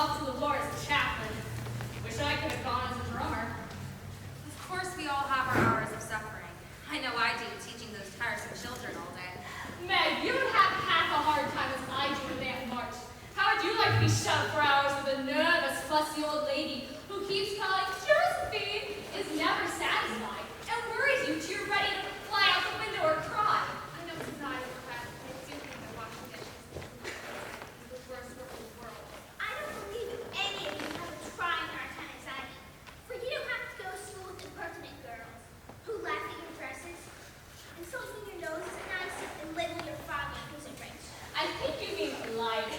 off to the war as a chaplain. Wish I could have gone as a drummer. Of course we all have our hours of suffering. I know I do, teaching those tiresome children all day. Meg, you would have half a hard time as I do when they have march. How would you like to be shut up for hours with a nervous, fussy old lady who keeps calling Josephine, is never satisfied, and worries you till you're ready to fly out the window or cry? I know it's not a crap, but I do think that washing dishes is the worst work in the world. I don't believe any of you have a trying hard time anxiety, for you don't have to go to school with impertinent girls who laugh at your dresses, insult you your nose is nice, and label your father who's a rich. I think you mean light.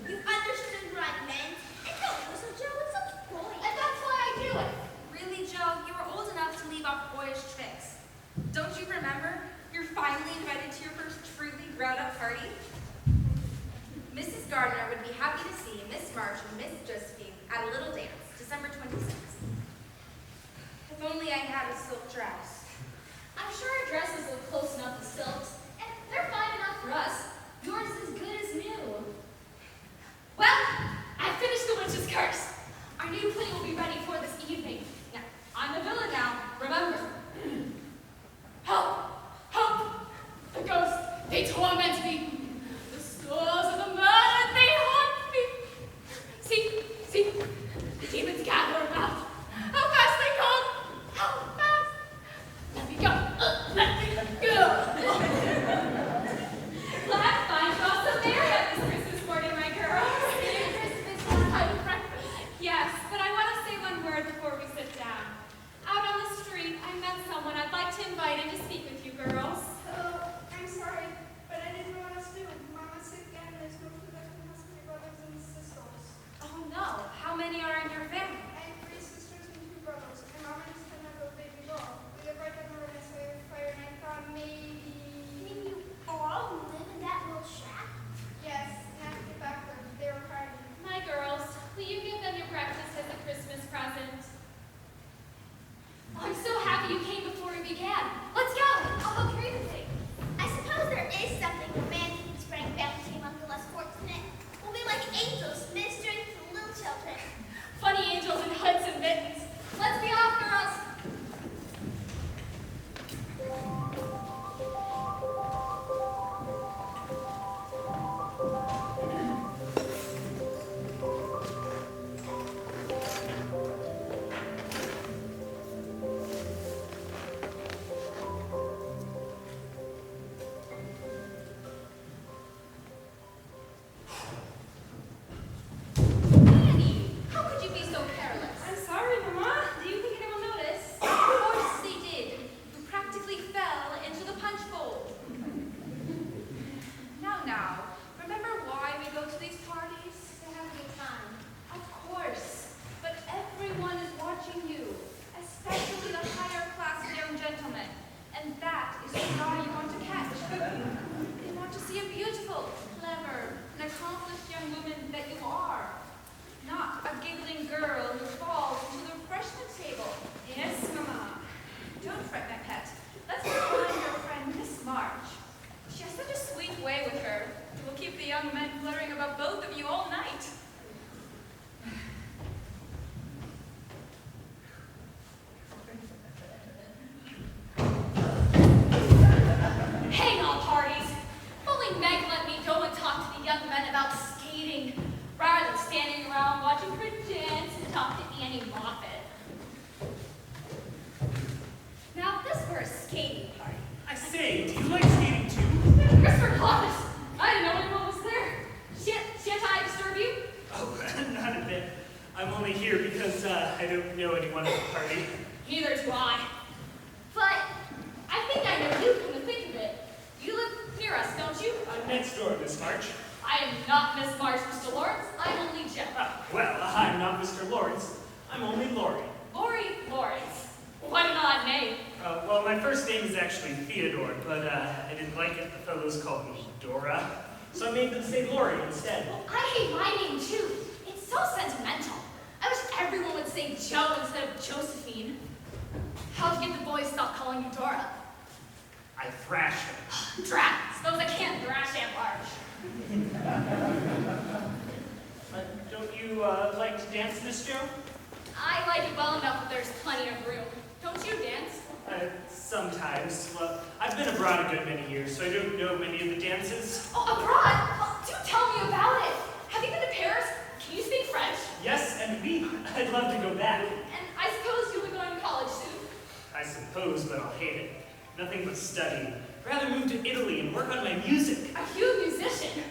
You understood what I meant, and don't listen, Joe, it's a boy. And that's why I do it. Really, Joe, you were old enough to leave off boyish tricks. Don't you remember? You're finally invited to your first truly grown-up party. Mrs. Gardner would be happy to see Miss March and Miss Josephine at a little dance, December 26th. If only I had a silk dress. I'm sure our dresses look close enough to silks, and they're fine enough for us. Yours is as good as new. Well, I finished the witch's curse. Our new play will be ready for this evening. Now, I'm the villain now, remember. Help! Help! The ghosts, they torment me. The souls of the murdered, they haunt me. See, the demons gather about. How fast they come! How fast! Let me go! Let me go! Glad to find you all so merry at this Christmas morning, my girls. Merry Christmas, happy breakfast. Yes, but I want to say one word before we sit down. Out on the street, I met someone I'd like to invite in to speak with you girls. Oh, I'm sorry, but I didn't know what else to do. Mama's sick and there's no food left in the house for my brothers and sisters. Oh no, how many are in your family? I have 3 sisters and 2 brothers. My mama just had a baby girl. We live right down the road next to the fire, and I thought maybe... You mean you all live in that little shack? Yes, and I have to get back there. They were hiding. My girls, will you give them your breakfast as a Christmas present? I'm so happy you came before we began. Let's go! I'll help carry the thing. I suppose there is something romantic in spreading bounty among the less fortunate. We'll be like angels ministering to little children. Funny angels in hoods and mittens. Let's be off, girls. Annie, how could you be so careless? I'm sorry, Mama. Do you think anyone will notice? Of course they did. You practically fell into the punch bowl. Now, remember why we go to these parties? To have a good time. Of course, but everyone is watching you, especially the higher class young gentlemen, and that is the eye you want to catch. They want to see a beautiful, clever, and accomplished young woman that you are, not a giggling girl who falls into the refreshment table. Yes, Mama. Don't fret, my pet. Let's find your friend Miss March. She has such a sweet way with her. It will keep the young men fluttering about both of you all night. Hang all parties. Only Meg let me go and talk to the young men about skating, rather than standing around watching her dance and talk to Annie Moffat. Now, if this were a skating party, I say, do you like skating too? Christopher Columbus! I didn't know anyone was there. Shan't I disturb you? Oh, not a bit. I'm only here because I don't know anyone at the party. Neither do I. But I think I know you, come to think of it. You live near us, don't you? I'm next door, Miss March. I am not Miss March, Mr. Lawrence. I'm only Jeff. Well, I'm not Mr. Lawrence. I'm only Laurie. Laurie Lawrence. What an odd name. Well, my first name is actually Theodore, but I didn't like it. The fellows called me Dora. So I made them say Laurie instead. Well, I hate my name too. It's so sentimental. I wish everyone would say Joe instead of Josephine. How'd you get the boys to stop calling you Dora? I thrashed them. Drat! Suppose I can't thrash Aunt March. Don't you you like to dance, Miss Joe? I like it well enough that there's plenty of room. Don't you dance? Sometimes. Well, I've been abroad a good many years, so I don't know many of the dances. Oh, abroad? Well, do tell me about it. Have you been to Paris? Can you speak French? Yes, and me. I'd love to go back. And I suppose you'll be going to college soon. I suppose, but I'll hate it. Nothing but studying. Rather move to Italy and work on my music. Are you a musician?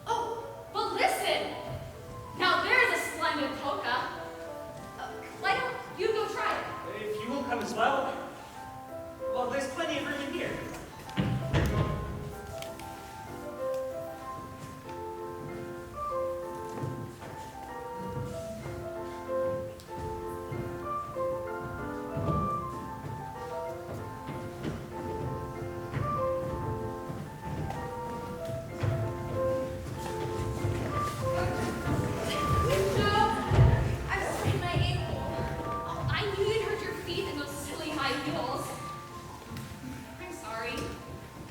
Oh, well listen. Now there's a splendid polka. Why don't you go try it? If you will come as well, well, there's plenty of room in here. I've sprained my ankle. Oh, I knew you'd hurt your feet in those silly high heels. I'm sorry,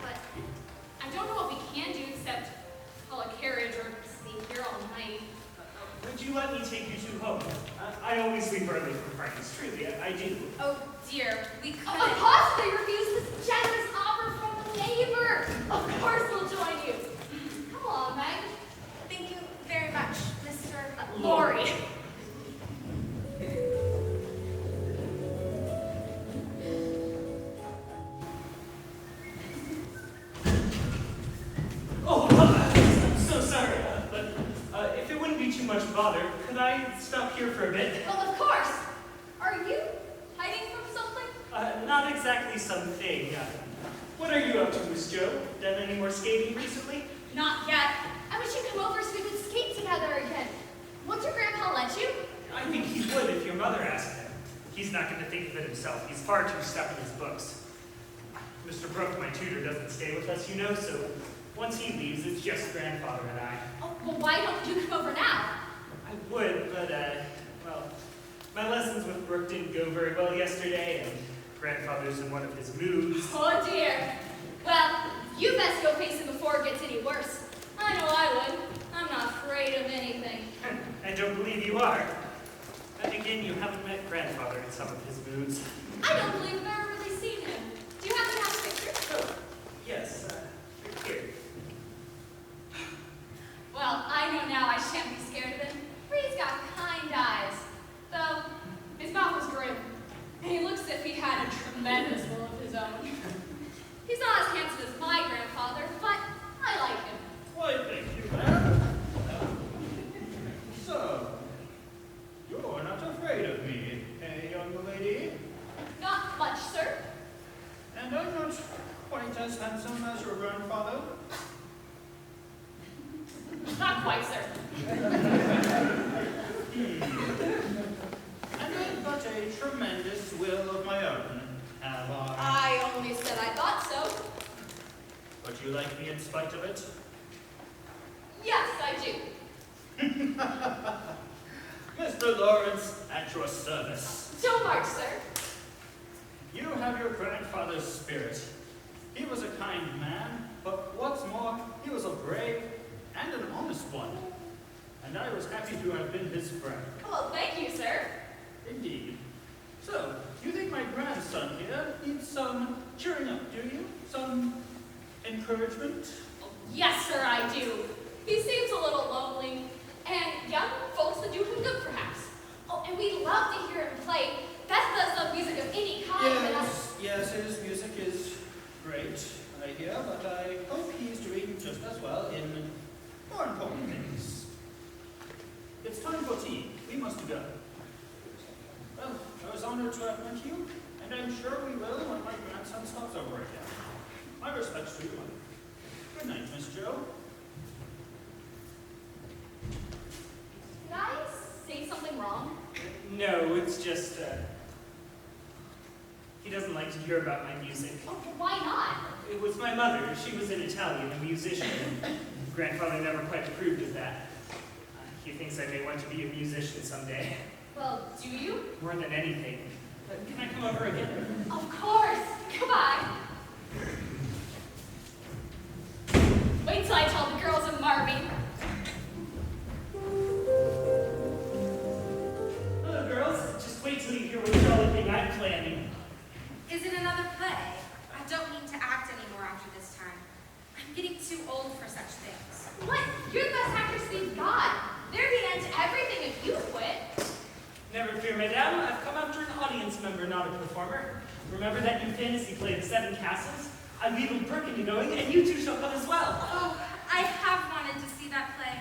but I don't know what we can do except call a carriage or stay here all night. Would you let me take you two home? I always leave early for parties. Truly, I do. Oh dear, we Oh, couldn't. possibly refuse this generous offer from a neighbor. Of course we'll join you. Come on, Meg. Thank you very much, Mr. Lori. Oh, I'm so sorry, but if it wouldn't be too much bother, could I stop here for a bit? Well, of course. Are you hiding from something? Not exactly something. What are you up to, Miss Joe? Done any more skating recently? Not yet. I wish you'd come over so we could skate together again. Won't your grandpa let you? I think he would if your mother asked him. He's not going to think of it himself. He's far too stuck in his books. Mr. Brooke, my tutor, doesn't stay with us, you know, so once he leaves, it's just grandfather and I. Oh, well, why don't you come over now? I would, but, well, my lessons with Brooke didn't go very well yesterday, and grandfather's in one of his moods. Oh, dear. Well, you best go face him before it gets any worse. I know I would. I'm not afraid of anything. I don't believe you are. And again, you haven't met grandfather in some of his moods. I don't believe I've ever really seen him. Do you happen to have a picture? Oh, yes, here. Well, I know now I shan't be scared of him, for he's got kind eyes. Though, his mouth was grim, and he looks as if he had a tremendous will of his own. He's not as handsome as my grandfather, but I like him. Why, thank you, ma'am. So, you're not afraid of me, eh, young lady? Not much, sir. And I'm not quite as handsome as your grandfather? Not quite, sir. And I've got a tremendous will of my own, have I? I only said I thought so. But you like me in spite of it? Yes, I do. Mr. Lawrence, at your service. So much, sir. You have your grandfather's spirit. He was a kind man, but what's more, he was a brave and an honest one. And I was happy to have been his friend. Well, thank you, sir. Indeed. So, you think my grandson here needs some cheering up, do you? Some encouragement? Yes, sir, I do. He seems a little lonely, and young folks would do him good, perhaps. Oh, and we love to hear him play. Beth does love music of any kind. and I- Yes, his music is great, I hear, but I hope he's doing just as well in more important things. It's time for tea. We must go. Well, I was honored to have met you, and I'm sure we will when my grandson stops over again. My respects to you. Good night, Miss Joe. Did I say something wrong? No, it's just, he doesn't like to hear about my music. Oh, well, why not? It was my mother. She was an Italian, a musician, and grandfather never quite approved of that. He thinks I may want to be a musician someday, Well, do you? more than anything. Can I come over again? Of course. Goodbye. Wait till I tell the girls of Marby. not a performer. Remember that new fantasy play, The Seven Castles? I wheedled Brooke into going, and you two shall come as well. Oh, I have wanted to see that play.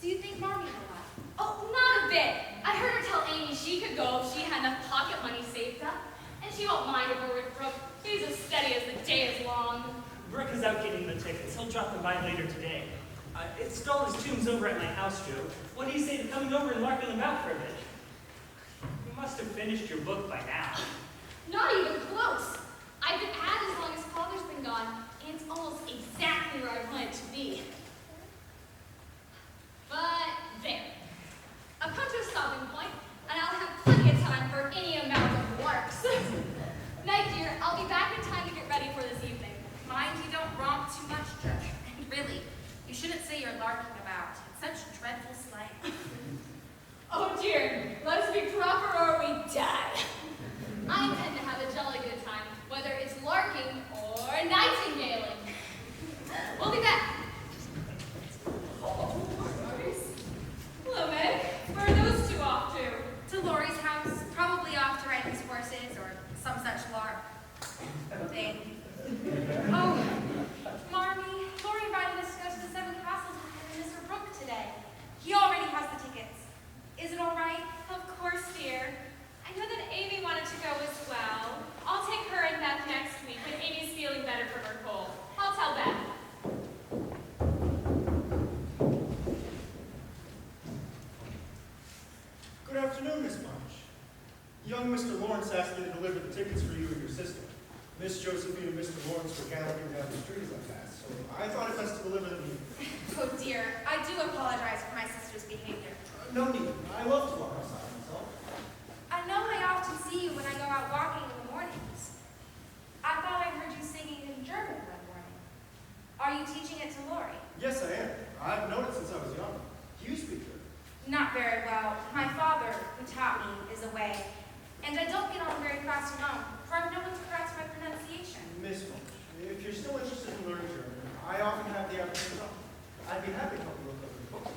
Do you think Marmy will laugh? Oh, not a bit. I heard her tell Amy she could go if she had enough pocket money saved up. And she won't mind if we're with Brooke. He's as steady as the day is long. Brooke is out getting the tickets. He'll drop them by later today. It's Dolly's tomb's over at my house, Joe. What do you say to coming over and larking them out for a bit? You must have finished your book by now. Not even close. I've been at it as long as Father's been gone, and it's almost exactly where I want it to be. But there. I've come to a stopping point, and I'll have plenty of time for any amount of larks. Night, dear. I'll be back in time to get ready for this evening. Mind you don't romp too much, Joe. And really, you shouldn't say you're larking about. It's such dreadful slang. Oh dear, let us be proper or we die. I intend to have a jolly good time, whether it's larking or nightingaling. We'll be back. Hello, Meg. Where are those two off to? To Laurie's house, probably off to ride his horses or some such lark thing. Oh, Marmy, Lori invited us to go to the Seven Castles with him and Mr. Brooke today. He already has the tickets. Is it all right? Of course, dear. I know that Amy wanted to go as well. I'll take her and Beth next week when Amy's feeling better from her cold. I'll tell Beth. Good afternoon, Miss March. Young Mr. Lawrence asked me to deliver the tickets for you and your sister. Miss Josephine and Mr. Lawrence were galloping down the street as I passed, so I thought it best to deliver them here. Oh dear, I do apologize for my sister's behavior. No need. I love to walk outside myself. I know I often see you when I go out walking in the mornings. I thought I heard you singing in German one morning. Are you teaching it to Lori? Yes, I am. I've known it since I was young. Do you speak German? Not very well. My father, who taught me, is away. And I don't get on very fast at home, for I've no one to correct my pronunciation. Miss March, if you're still interested in learning German, I often have the opportunity. I'd be happy to help you look over the book.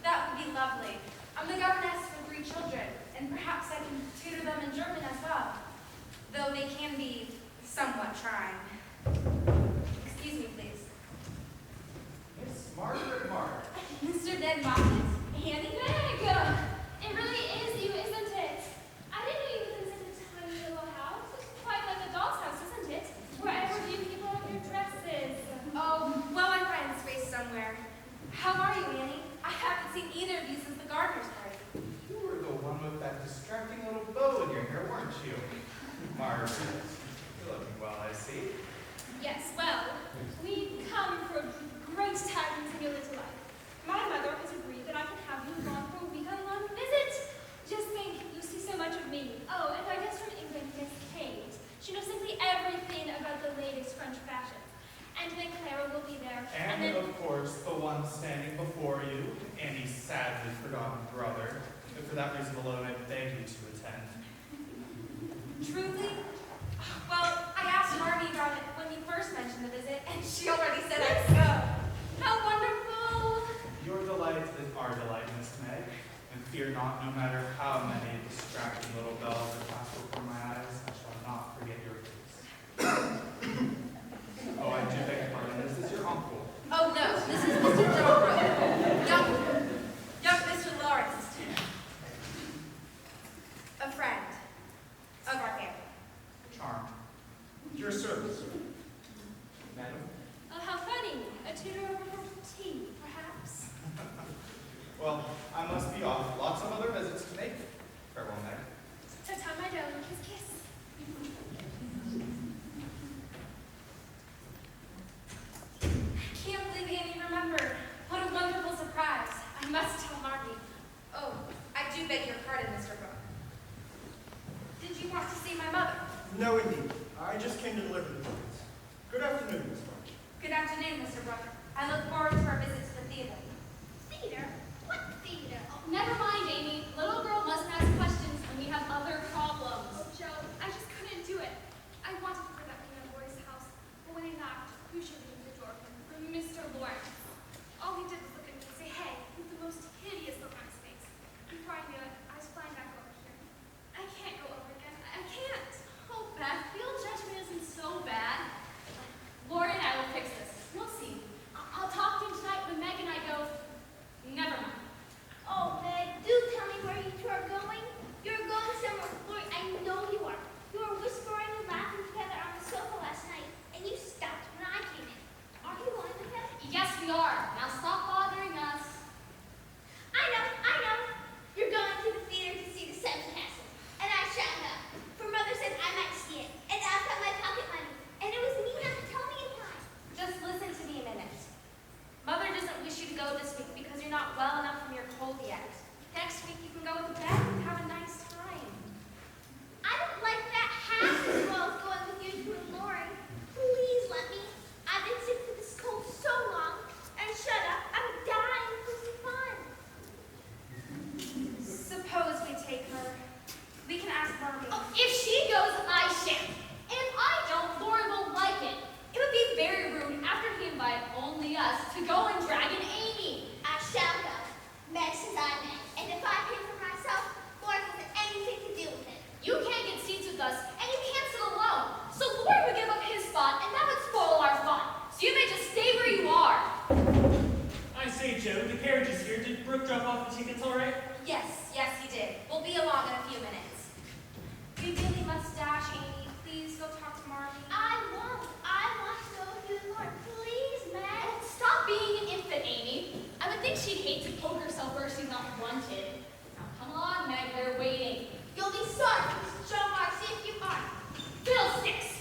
That would be lovely. I'm the governess for 3 children, and perhaps I can tutor them in German as well, though they can be somewhat trying. Excuse me, please. Miss Margaret Mark. Mr. Ned Moffat? Annie Meg! It really is you, isn't it? I didn't know you lived in such a tiny little house. It's quite like a doll's house, isn't it? Wherever you people have your dresses. Oh, well, my friend's based somewhere. How are you, Annie? I haven't seen either of you since the gardener's party. You were the one with that distracting little bow in your hair, weren't you? Margaret, you're looking well, I see. Yes, well, we come for great tidings in your little life. My mother has agreed that I can have you gone for a week-long visit. Just think, you see so much of me. Oh, and I guess from England, Miss Kate. She knows simply everything about the latest French fashions. And then Clara will be there. And then, of course, the one standing before you, Annie's sadly forgotten brother. And for that reason alone, I beg you to attend. Truly? Well, I asked Marmy about it when you first mentioned the visit, and she already said I'd go. how wonderful! Your delight is our delight, Miss Meg. And fear not, no matter how many distracting little bells are passed before my eyes, I shall not forget your face. Oh, I do beg your pardon. This is your uncle. Oh no, this is Mr. John Brooke. Young Mr. Lawrence. A friend of our family. Charmed. Your service, sir. Madam? Oh, how funny. A tutor over for tea, perhaps? Well, I must be off. Lots of other visits to make. Farewell, Meg. Ta-ta, my darling. Kiss, kiss. I can't believe Annie remembered. What a wonderful surprise. I must tell Marmy. Oh, I do beg your pardon, Mr. Brooke. Did you want to see my mother? No, indeed. I just came to deliver the tickets. Good afternoon, Miss March. Good afternoon, Mr. Brooke. I look forward to our visit to the theater. Theater? What theater? Oh, never mind, Amy. Little girl must ask questions when we have other problems. Oh, Joe, I just couldn't do it. I wanted to go that thing on Boy's house, but when I knocked, who should be in the door but Mr. Lawrence. All he did was look at me and say, hey, with the most hideous look on his face. Before I knew it, I was flying back over here. I can't go over again. I go to bed and have a nice time. I don't like that half as well as going with you two and Lori. Please let me. I've been sick with this cold so long. And shut up. I'm dying for some fun. Suppose we take her. We can ask Marmy. Oh, if she goes, I shan't. And if I don't, Lauren won't like it. It would be very rude after he invited only us to go and drag in Amy. I shall go. Meg says I may. And if I pay for myself, Lori doesn't have anything to do with it. You can't get seats with us, and you can't sit alone. So Lauren would give up his spot, and that would spoil our fun. So you may just stay where you are. I say, Joe, the carriage is here. Did Brooke drop off the tickets all right? Yes, he did. We'll be along in a few minutes. You really must dash, Amy. Please go talk to Marmy. I won't. I want to go with you and Lori. Please, Meg. Oh, stop being an infant, Amy. I would think she'd hate to poke herself where she's not wanted. Now, come on, Meg, we're waiting. You'll be sorry, Mrs. Joe Marcy, if you are. Fiddlesticks!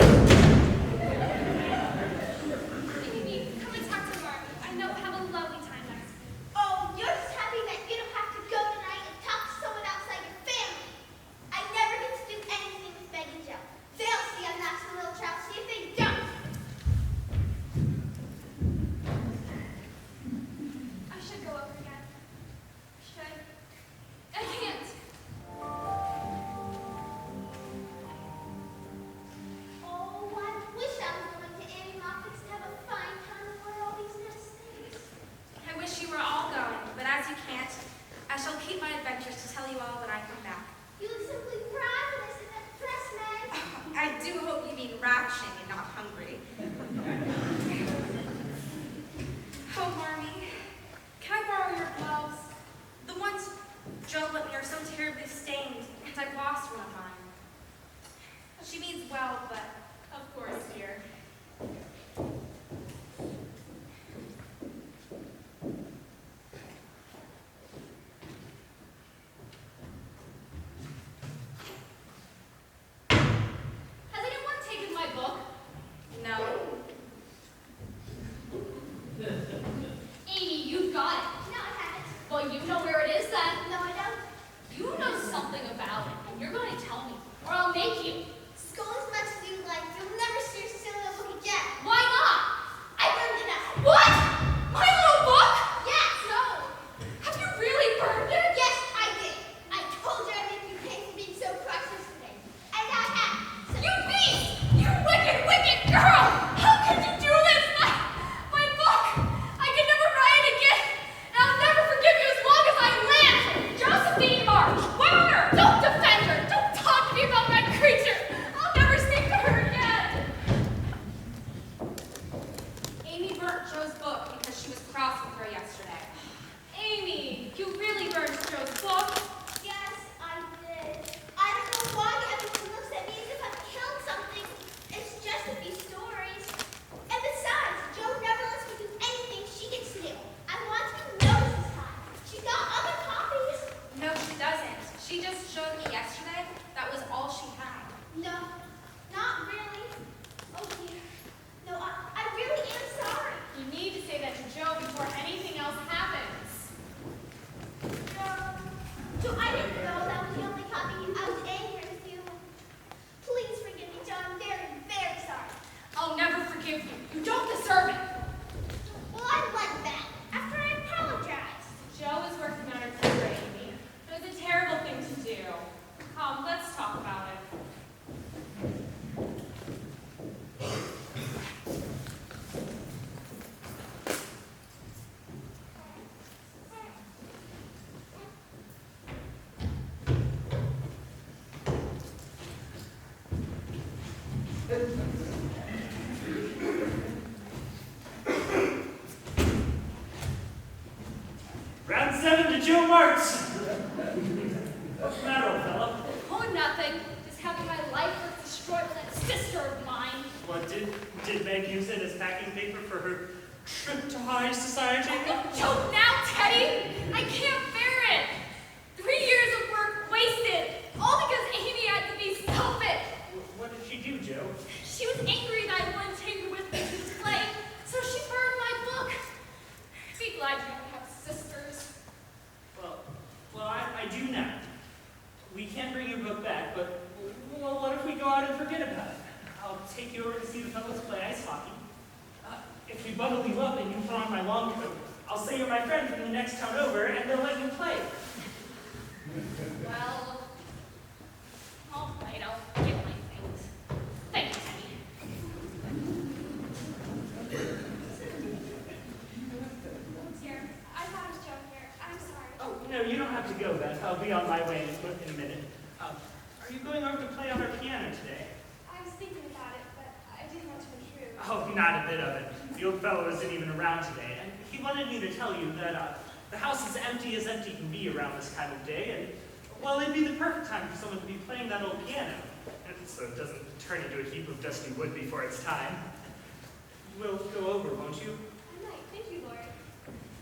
Amy, come and talk to Marmy. I know we'll have a lovely time next week. Oh, you're just happy that you don't have to go tonight and talk to someone outside your family. I never get to do anything with Meg and Joe. They'll see I'm not some little child, see if they don't. I should go over again. Should. I can't. Oh, I wish I was going to Annie Moffitt's to have a fine time and wear all these nice things. I wish you were all going, but as you can't, I shall keep my adventures to tell you all when I come back. You look simply fabulous in that dress, Meg. I do hope you've eaten ravishing and not hungry. Oh, Marmy, can I borrow your gloves? The ones Joe let me are so terribly stained, and I've lost one of mine. She means well, but of course, dear. Has anyone taken my book? No. Amy, you've got it. No, I haven't. Well, you know where it is then. No, I don't. You know something about it, and you're going to tell me, or I'll make you. School as much as you like. You'll never see your silly little book again. Why not? I burned it up. What? My little book? Yes. No. Have you really burned it? Yes, I did. I told you I'd make you pay for being so precious today. And I have. So You beast! You wicked, wicked girl! How could you do this? My book! I can never write it again, and I'll never forgive you as long as I live! Josephine March, where? Don't defend her! Don't talk to me about that creature! I'll never speak to her again! Amy burnt Joe's book because she was cross with her yesterday. Amy, you really burned Joe's book. yes, I did. I don't know why everyone looks at me as if I've killed something. It's just a few stories. And besides, Joe never lets me do anything she gets to do. I want to be noticed this time. She's got other copies. No, she doesn't. She just showed me yesterday. That was all she had. No, not really. Oh dear. No, I really am sorry. You need to say that to Joe before anything else happens. Joe, I didn't know that was the only copy. I was angry with you. Please forgive me, Joe. I'm very, very sorry. I'll never forgive you. You don't deserve it. Well, I like that. After I apologized. Joe is working on her career, Amy. It was a terrible thing to do. Come, let's talk about it. Round 7 to Joe Marks. What's the matter, old fella? Oh, nothing. Just having my life destroyed with that sister of mine. What, did Meg use it as packing paper for her trip to high society? Don't joke now, Teddy. I can't bear it. 3 years of work wasted, all because Amy had to be selfish. What did she do, Joe? She was angry that I wouldn't take her with me to the play, so she burned my book. Be glad you don't have sisters. Well, I do now. take you over to see the fellows play ice hockey. If we bundle you up and you put on my long coat, I'll say you're my friend from the next town over, and they'll let you play. Well, all right, I'll get my things. Thank you, Teddy. Dear, I thought I was joking here. I'm sorry. Oh, no, you don't have to go, Beth. I'll be on my way in a minute. Are you going over to play on our piano today? I was thinking about it, but I didn't want to intrude. Oh, not a bit of it. The old fellow isn't even around today, and he wanted me to tell you that the house is empty as empty can be around this time of day, and, well, it'd be the perfect time for someone to be playing that old piano, and so it doesn't turn into a heap of dusty wood before it's time. We'll go over, won't you? I might. Thank you, Lord.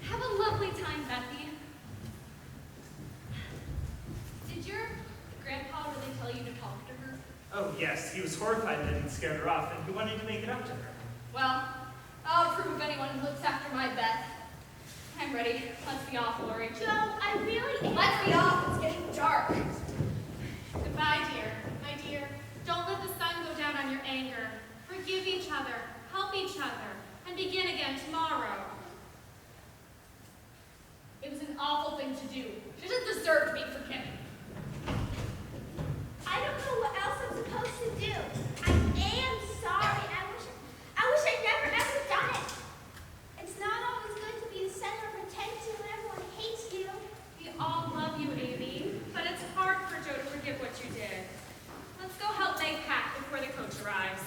Have a lovely time, Bethy. Did your grandpa really tell you to talk to her? Oh, yes, he was horrified that he'd scared her off, and he wanted to make it up to her. Well, I'll approve of anyone who looks after my Beth. I'm ready. Let's be off, Lori. Joe, I really am. Let's be off. It's getting dark. Goodbye, dear. My dear, don't let the sun go down on your anger. Forgive each other, help each other, and begin again tomorrow. It was an awful thing to do. She doesn't deserve to be forgiven. I don't know what else I'm supposed to do. I am sorry. I wish I'd never ever done it. It's not always good to be the center of attention when everyone hates you. We all love you, Amy, but it's hard for Joe to forgive what you did. Let's go help Meg pack before the coach arrives.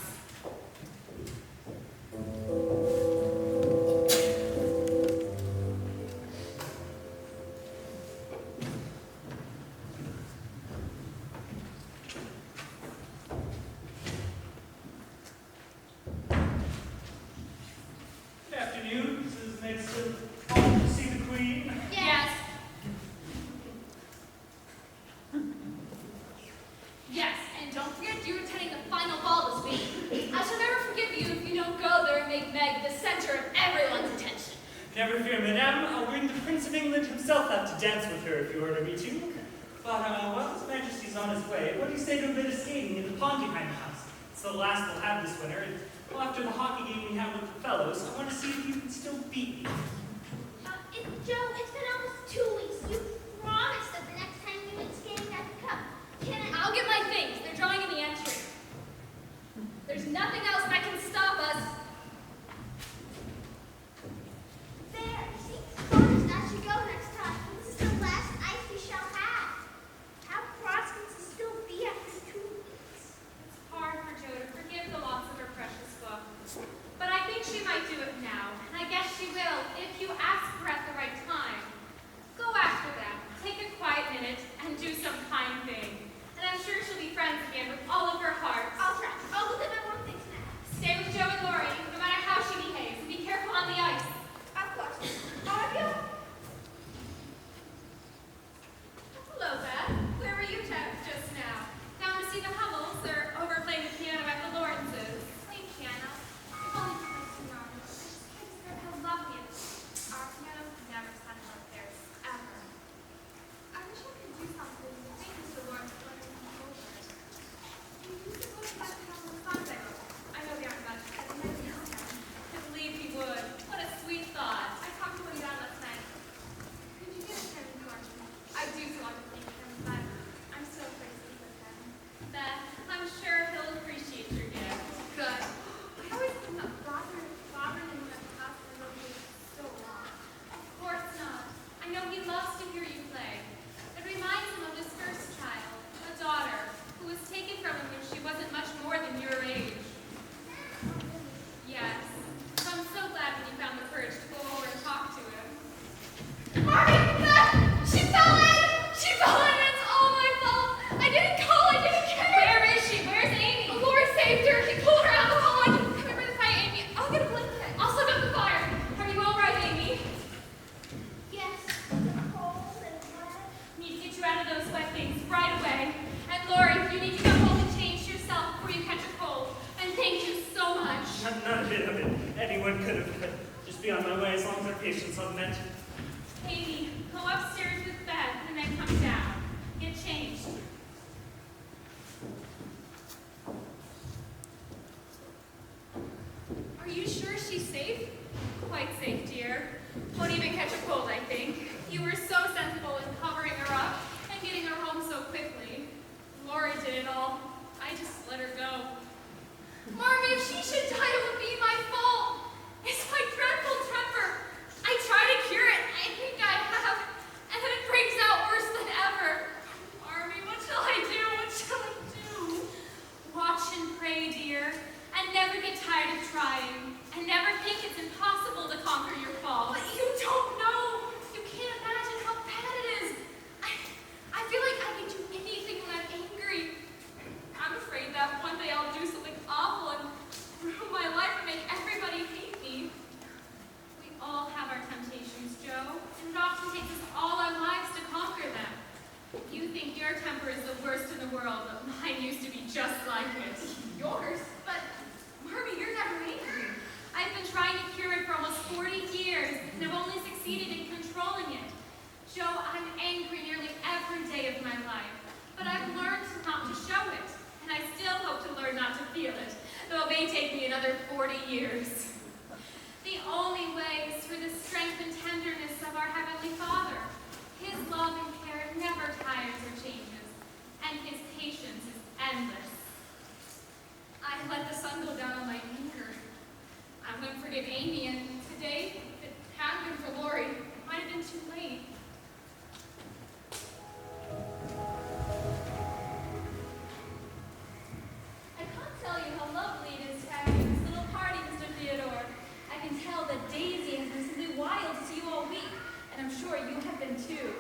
Good afternoon. This is Mason. Home to see the Queen. Yes. Yes, and don't forget you're attending the final ball this week. I shall never forgive you if you don't go there and make Meg the center of everyone's attention. Never fear, madame. I'll bring the Prince of England himself out to dance with her if you order me to. But while His Majesty's on his way, what do you say to a bit of skating in the pond behind the house? It's the last we'll have this winter, and well, after the hockey game we have with the fellows, I want to see if you can still beat me. Joe, it's been almost 2 weeks. You promised that the next time we went skating at the cup. I'll get my things. They're drawing in the entry. There's nothing else that can stop us. There, see? Promised I should go next time. This is the last ice we shall have. How cross can she still be after 2 weeks? It's hard for Joe to forgive the loss of her precious book. But I think she might do it now, and I guess she will if you ask her at the right time. Go after them, take a quiet minute, and do some kind thing. And I'm sure she'll be friends again with all of her heart. I'll try. I'll look at my one things now. Stay with Joe and Lori, no matter how she behaves, and be careful on the ice. Of course. Are you? Hello, Beth. Where were you just now? Down to see the Hummels, or over playing the piano at the Lawrences? Playing piano. If only because too wrong. I just can't describe how lovely it is. Our piano never sounded like theirs, ever. I wish I could do something to make Mr. Lawrence learn to composer. You used to both about how the songs I wrote. I know they aren't much, but it might be helpful. I believe he would. What a sweet thought. I talked to Woody on last night. Could you get a pen for me? I do so want to thank him, but I'm so afraid to speak with him. Beth, I'm sure he'll appreciate your gift. Good. I always think that Robert and the house are really so long. Of course not. I know he loves to hear you play. It reminds him of his first child, a daughter, who was taken from him when she wasn't much more than your age. Yes. So I'm so glad when you found the courage to go over and talk to him. Marty! Beth! She fell in! She fell in! It's all my fault! I didn't call! I didn't care! Where is she? Where's Amy? Lori saved her! He pulled her out of the hole! I didn't Come over to fight Amy. I'll get a blanket. I'll slip up the fire! Are you all right, Amy? Yes. It's cold and wet. Need to get you out of those wet things right away. And Lori, you need to go home and change yourself before you catch a cold. And thank you so much. Not a bit of it. Anyone could have. Just be on my way as long as our patience on meant. Amy, go upstairs with Beth and then come down. Get changed. Lori did it all. I just let her go. Marmy, if she should die, it would be my fault. It's my dreadful temper. I try to cure it. I think I have. And then it breaks out worse than ever. Marmy, what shall I do? What shall I do? Watch and pray, dear. And never get tired of trying. And never think it's impossible to conquer your faults. But you don't know. You can't imagine how bad it is. I feel like I can do anything when I'm angry. I'm afraid that one day I'll do something awful and ruin my life and make everybody hate me. We all have our temptations, Joe, and it often takes us all our lives to conquer them. You think your temper is the worst in the world, but mine used to be just like it. Yours? But, Marmy, you're never angry. I've been trying to cure it for almost 40 years, and I've only succeeded in controlling it. Joe, I'm angry nearly every day of my life, but I've learned not to show it, and I still hope to learn not to feel it, though it may take me another 40 years. The only way is through the strength and tenderness of our Heavenly Father. His love and care never tires or changes, and his patience is endless. I let the sun go down on my anger. I'm going to forgive Amy, and today, if it hadn't been for Lori, it might have been too late. I can't tell you how lovely it is to have you at this little party, Mr. Theodore. I can tell that Daisy has been simply wild to see you all week, and I'm sure you have been too.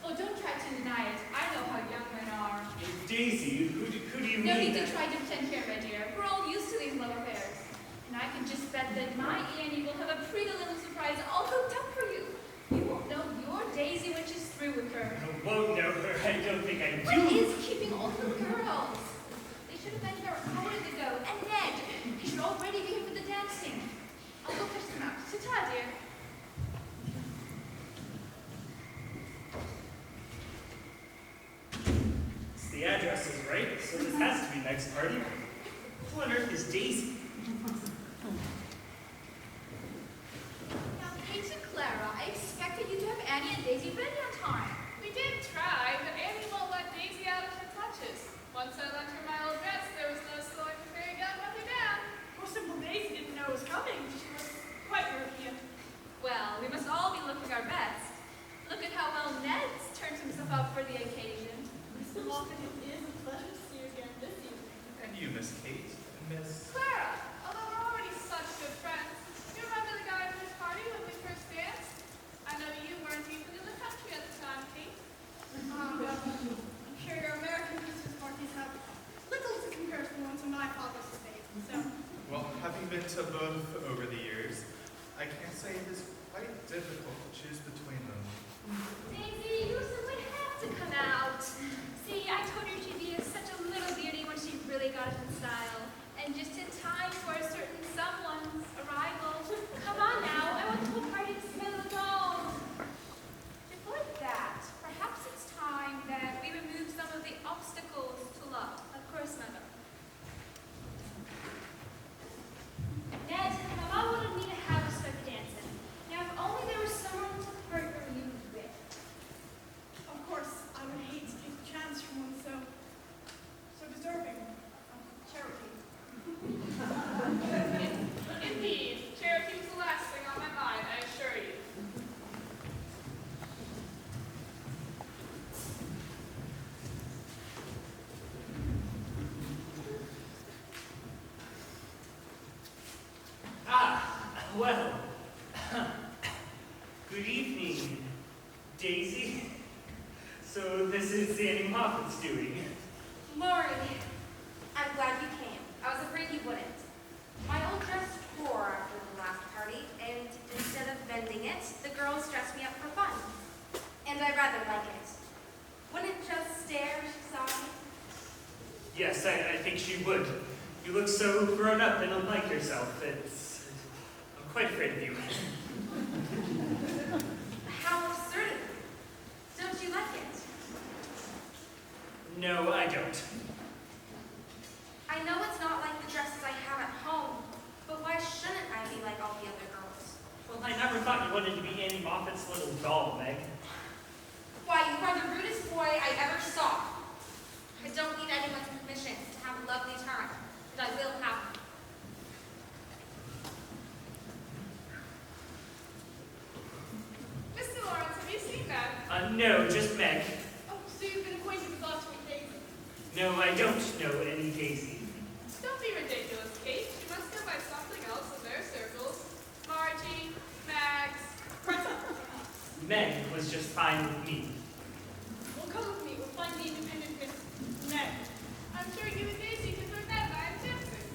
Oh, don't try to deny it. I know how young men are. Daisy, who do you No mean? need to try to pretend here, my dear. We're all used to these love affairs. And I can just bet that my Annie will have a pretty little surprise all cooked up for you. You won't know your Daisy when she's through with her. I won't know her. I don't think I do. What is keeping all the girls? They should have been here hours ago. And Ned, he should already be here for the dancing. I'll go fetch them out. Ta-ta, dear. The address is right, so this has to be Meg's party. Who on earth is Daisy? Now, Kate and Clara, I expected you to have Annie and Daisy ready on time. We did try, but Annie won't let Daisy out of her clutches. Once I lent her my old dress, there was no slowing the fairy godmother down. Poor simple Daisy didn't know it was coming. She was quite European. Well, we must all be looking our best. Look at how well Ned's turned himself up for the occasion. Mr. Lawton, it is a pleasure to see you again this evening. And you, Miss Kate, and Miss... Clara, although we're already such good friends, do you remember the Gardener's party when we first danced? I know you weren't even in the country at the time, Kate. Well, I'm sure your American Christmas parties have little to compare to the ones of my father's estate. So, Well, having been to both over the years, I can't say it is quite difficult to choose between them. Daisy, you simply have to come out. See, I told her she'd be such a little beauty when she really got it in style. And just in time for a certain someone's arrival. Come on now, I want the whole party to smell the dolls. Before that, perhaps it's time that we remove some of the obstacles to love. Of course, Mother. Ned, Mama wanted me to have us start dancing. Now, if only there was someone to partner you with. of course, I would hate to take the chance from one so deserving of charity. Indeed, charity was the last thing on my mind, I assure you. Well. Good evening, Daisy. So this is Annie Moffat's doing. Lori, I'm glad you came. I was afraid you wouldn't. My old dress tore after the last party, and instead of mending it, the girls dressed me up for fun. And I rather like it. Wouldn't just stare if she saw me? Yes, I think she would. You look so grown up and unlike yourself. I'm quite afraid of you. How absurd of you. Don't you like it? No, I don't. I know it's not like the dresses I have at home, but why shouldn't I be like all the other girls? Well, I never thought you wanted to be Annie Moffat's little doll, Meg. Why, you are the rudest boy I ever saw. I don't need any No, just Meg. Oh, so you've been acquainted with our sweet Daisy. No, I don't know any Daisy. Don't be ridiculous, Kate. You must go by something else in their circles. Margie, Max, Meg was just fine with me. Well, come with me. We'll find the independent Miss Meg. I'm sure you and Daisy can learn that by dancing.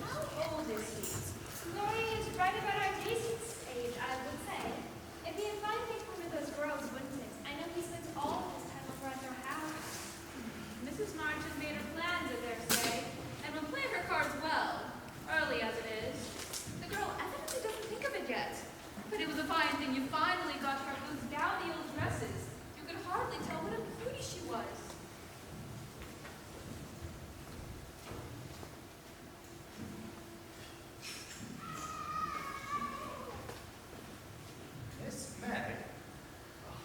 How old is he? Lori is right about our Daisy's age, I would say. It'd be a fine thing for those girls, wouldn't it? I know he spends all of his time over at their house. Mrs. March has made her plans, I dare say, and will play her cards well, early as it is. The girl evidently doesn't think of it yet. But it was a fine thing you finally got her those dowdy old dresses. You could hardly tell what a beauty she was. Miss Meg? Oh,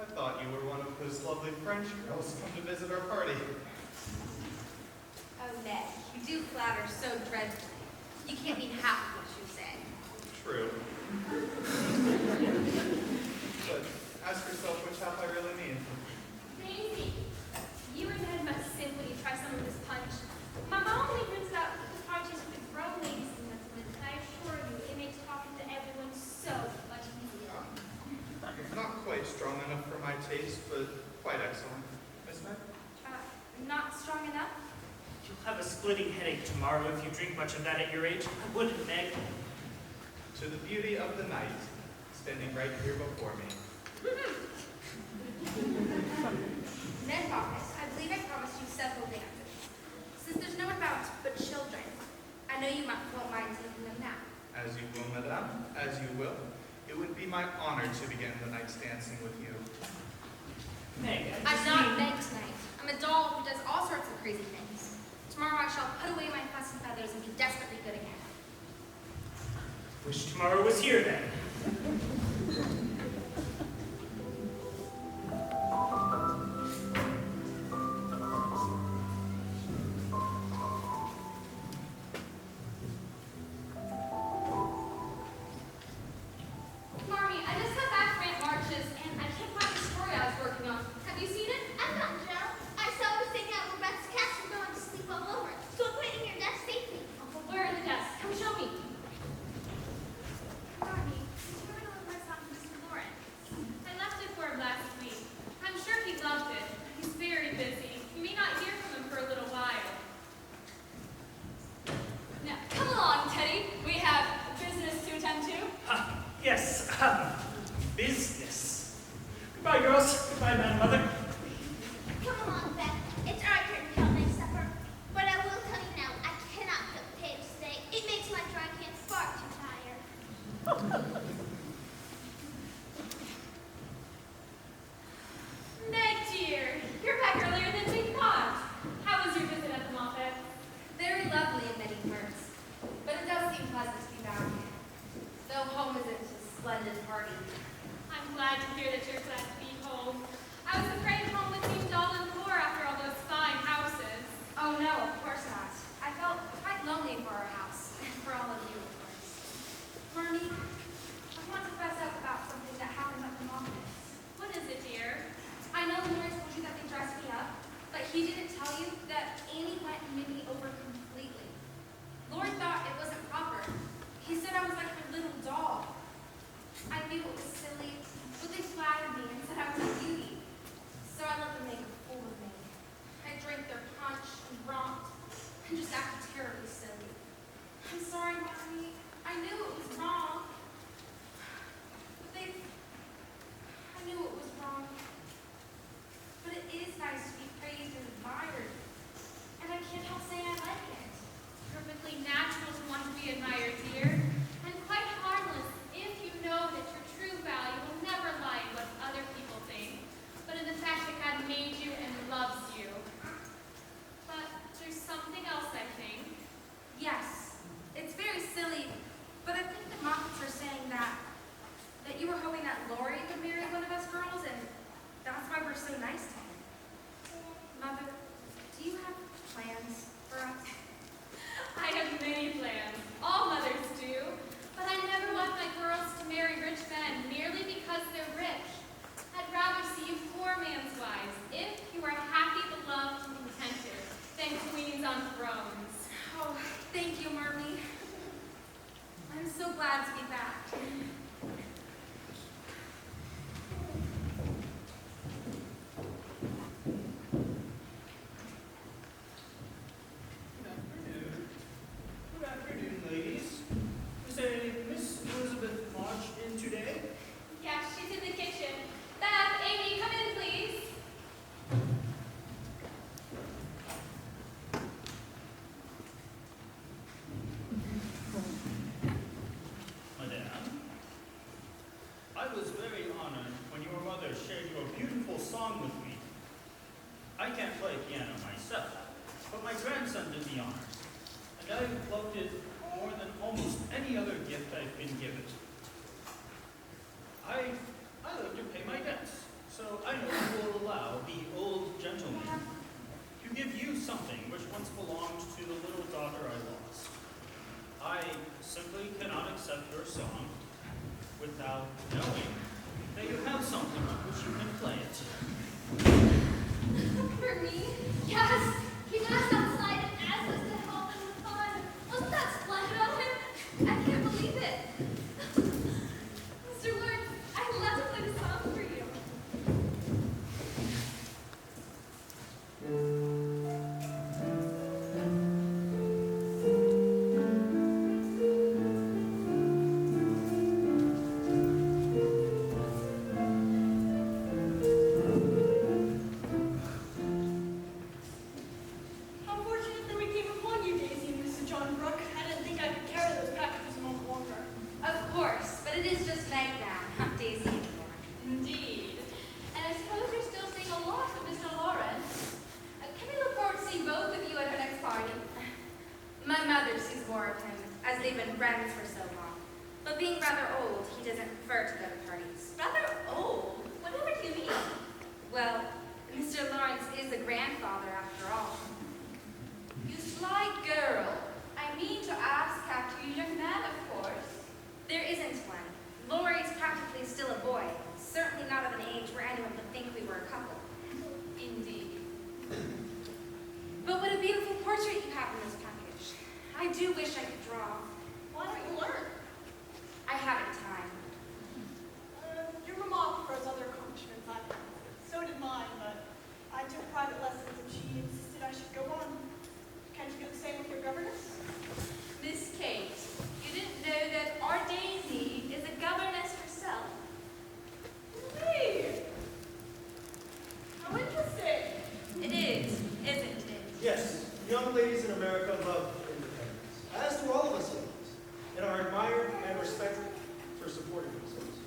I thought you were one of those lovely French girls come to visit our party. Oh, Ned, you do flatter so dreadfully. You can't mean half of what you say. True. But ask yourself which half I really mean. Daisy, you and Ned must simply try some of this punch. Mama only brings it out at the parties with the grown ladies and gentlemen, and I assure you, it makes talking to everyone so much easier. Not quite strong enough for my taste, but quite excellent. Miss Meg? Not strong enough? You'll have a splitting headache tomorrow if you drink much of that at your age. I wouldn't, Meg. To the beauty of the night, standing right here before me. Ned Marcus, I believe I promised you several dances. Since there's no one about but children, I know you won't mind taking them now. As you will, madame, as you will. It would be my honor to begin the night's dancing with you. Meg, I'm not Meg tonight. I'm a doll who does all sorts of crazy things. Tomorrow I shall put away my fuss and feathers and be desperately good again. Wish tomorrow was here then. Marmy, I just got back from Aunt March's, and I can't find the story I was working on. Have you seen it? I'm not Joe. I saw her sitting out Rebecca's castle going to sleep all over it. So I put it in your desk safely. Well, where in the desk? Come show me. Marmy, did you ever know my son, Mr. Lawrence? I left it for him last week. I'm sure he loved it. He's very busy. You may not hear from him for a little while. Now, come along, Teddy. We have business to attend to. Yes, business. Goodbye, girls. Goodbye, Mother. Come along, Beth. It's our turn to help make supper. But I will tell you now, I cannot cook potatoes today. It makes my dry hands far too tired. Meg, dear, you're back earlier than we thought. How was your visit at the Moffat? Very lovely in many parts, but it does seem pleasant to be back again. Though home isn't a splendid party. I'm glad to hear that you're glad to be home. I was afraid home would seem dull and poor after all those fine houses. Oh no, of course not. I felt quite lonely for our house, and for all of you, of course. Marnie, I want to fess up about something that happened at the office. What is it, dear? I know Lori told you that they dressed me up, but he didn't tell you that Annie went and made me over completely. Lori thought it wasn't proper. He said I was like her little doll. I knew it was silly, but they flattered me and said I was a beauty. So I let them make a fool of me. I drank their punch and romped and just acted terribly silly. I'm sorry, Mommy. I knew it was wrong. But I knew it was wrong. But it is nice to be praised and admired. And I can't help saying I like it. Perfectly natural to want to be admired, dear. And quite harmless if you know that your true have shared your beautiful song with me. I can't play piano myself, but my grandson did the honors, and I've loved it more than almost any other gift I've been given. I like to pay my debts, so I know you will allow the old gentleman to give you something which once belonged to the little daughter I lost. I simply cannot accept your song without knowing that you have something on which you can play it. For me? Yes! He met us outside and asked us to help him with fun. Wasn't that splendid of him? I can't believe it. Mr. Lawrence, I'd love to play the song for you. How fortunate that we came upon you, Daisy and Mr. John Brooke. I didn't think I could carry those packages much longer. Of course, but it is just Meg now, not Daisy anymore. Indeed. And I suppose you're still seeing a lot of Mr. Lawrence. Can we look forward to seeing both of you at our next party? My mother sees more of him, as they've been friends for so long. But being rather old, he doesn't prefer to go to parties. Rather old. Whatever do you mean? Well, Mr. Lawrence is a grandfather after all. You sly girl. I mean to ask after you, young man, of course. There isn't one. Laurie's practically still a boy, certainly not of an age where anyone would think we were a couple. Indeed. But what a beautiful portrait you have in this package. I do wish I could draw. Why don't you learn? I haven't time. Your mama prefers other accomplishments I have. So did mine, but I took private lessons and she insisted I should go on. Can't you do the same with your governess? Miss Kate, you didn't know that our Daisy is a governess herself. Hey! How interesting! It is, isn't it? Yes, young ladies in America love independence, as do all of us ladies, and are admired and respected for supporting themselves.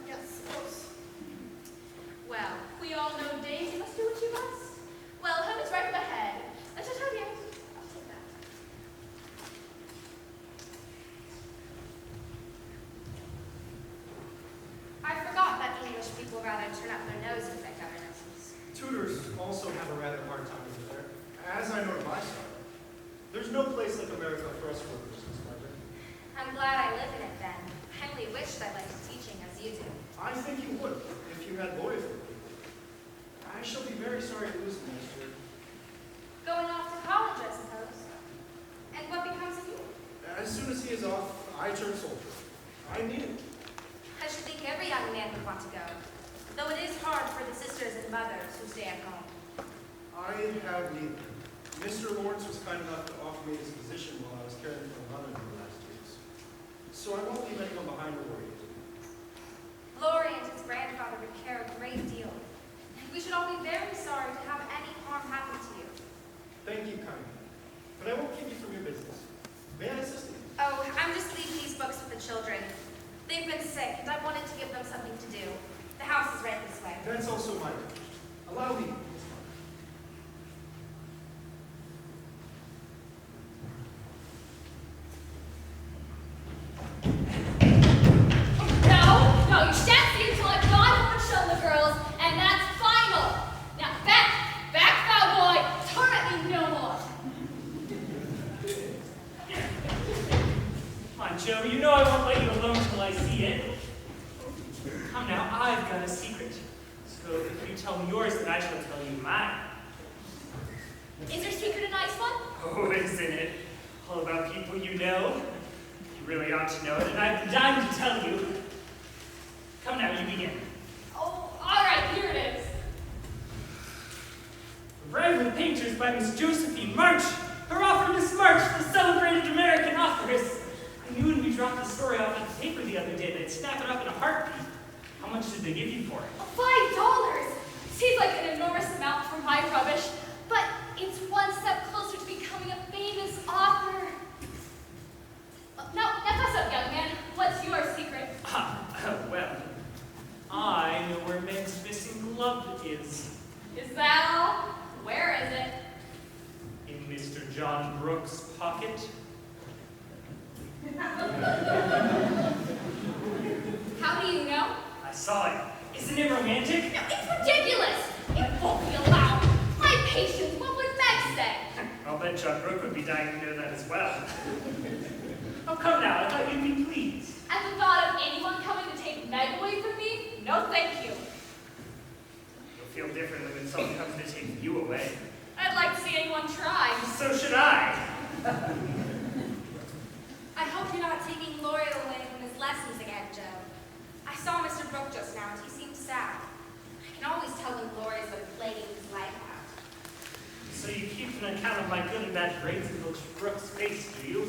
Yes, of course. Well, we all know Daisy must do what she must. Well, home is right up ahead. Let's just have you. I'll take that. I forgot that English people rather turn up their noses at governesses. Tutors also have a rather hard time over there, as I know of my side. There's no place like America for us workers, Miss Margaret. I'm glad I live in it then. I only wished I liked teaching as you do. I think you would, if you had boys with you. I shall be very sorry to lose him, Master. Going off to college, I suppose. And what becomes of you? As soon as he is off, I turn soldier. I need it. I should think every young man would want to go. Though it is hard for the sisters and mothers who stay at home. I have neither. Mr. Lawrence was kind enough to offer me this position while I was caring for my mother in the last years. So I won't leave anyone behind to worry. Laurie and his grandfather would care a great deal. And we should all be very sorry to have any harm happen to you. Thank you kindly. But I won't keep you from your business. May I assist you? Oh, I'm just leaving these books with the children. They've been sick, and I wanted to give them something to do. The house is right this way. That's also my wish. Allow me. No, you shan't see until I've gone home and shown the girls, and that's final. Now back, foul boy. Turn at me no more. Come on, Joe, you know I won't let you alone till I see it. Come now, I've got a secret. So if you tell me yours, then I shall tell you mine. Is your secret a nice one? Oh, isn't it? All about people you know. You really ought to know it, and I've been dying to tell you. Come now, you begin. Oh, all right, here it is. Rival Painters by Miss Josephine March. Hurrah for Miss March, the celebrated American authoress. I knew when we dropped the story off at the paper the other day, they'd snap it up in a heartbeat. How much did they give you for it? $5. Seems like an enormous amount for my rubbish, but it's one step closer to becoming a famous author. Now fess up, young man. What's your secret? Well, I know where saw it. Isn't it romantic? No, it's ridiculous. It won't be allowed. My patience, what would Meg say? I'll bet John Brooke would be dying to know that as well. Oh, come now, I thought you'd be pleased. At the thought of anyone coming to take Meg away from me, no thank you. You'll feel differently when someone comes to take you away. I'd like to see anyone try. So should I. I hope you're not taking Lori away from his lessons again, Joe. I saw Mr. Brooke just now, and he seemed sad. I can always tell when Lori's been plaguing his life out. So you keep an account of my good and bad grades in Brooke's face, do you?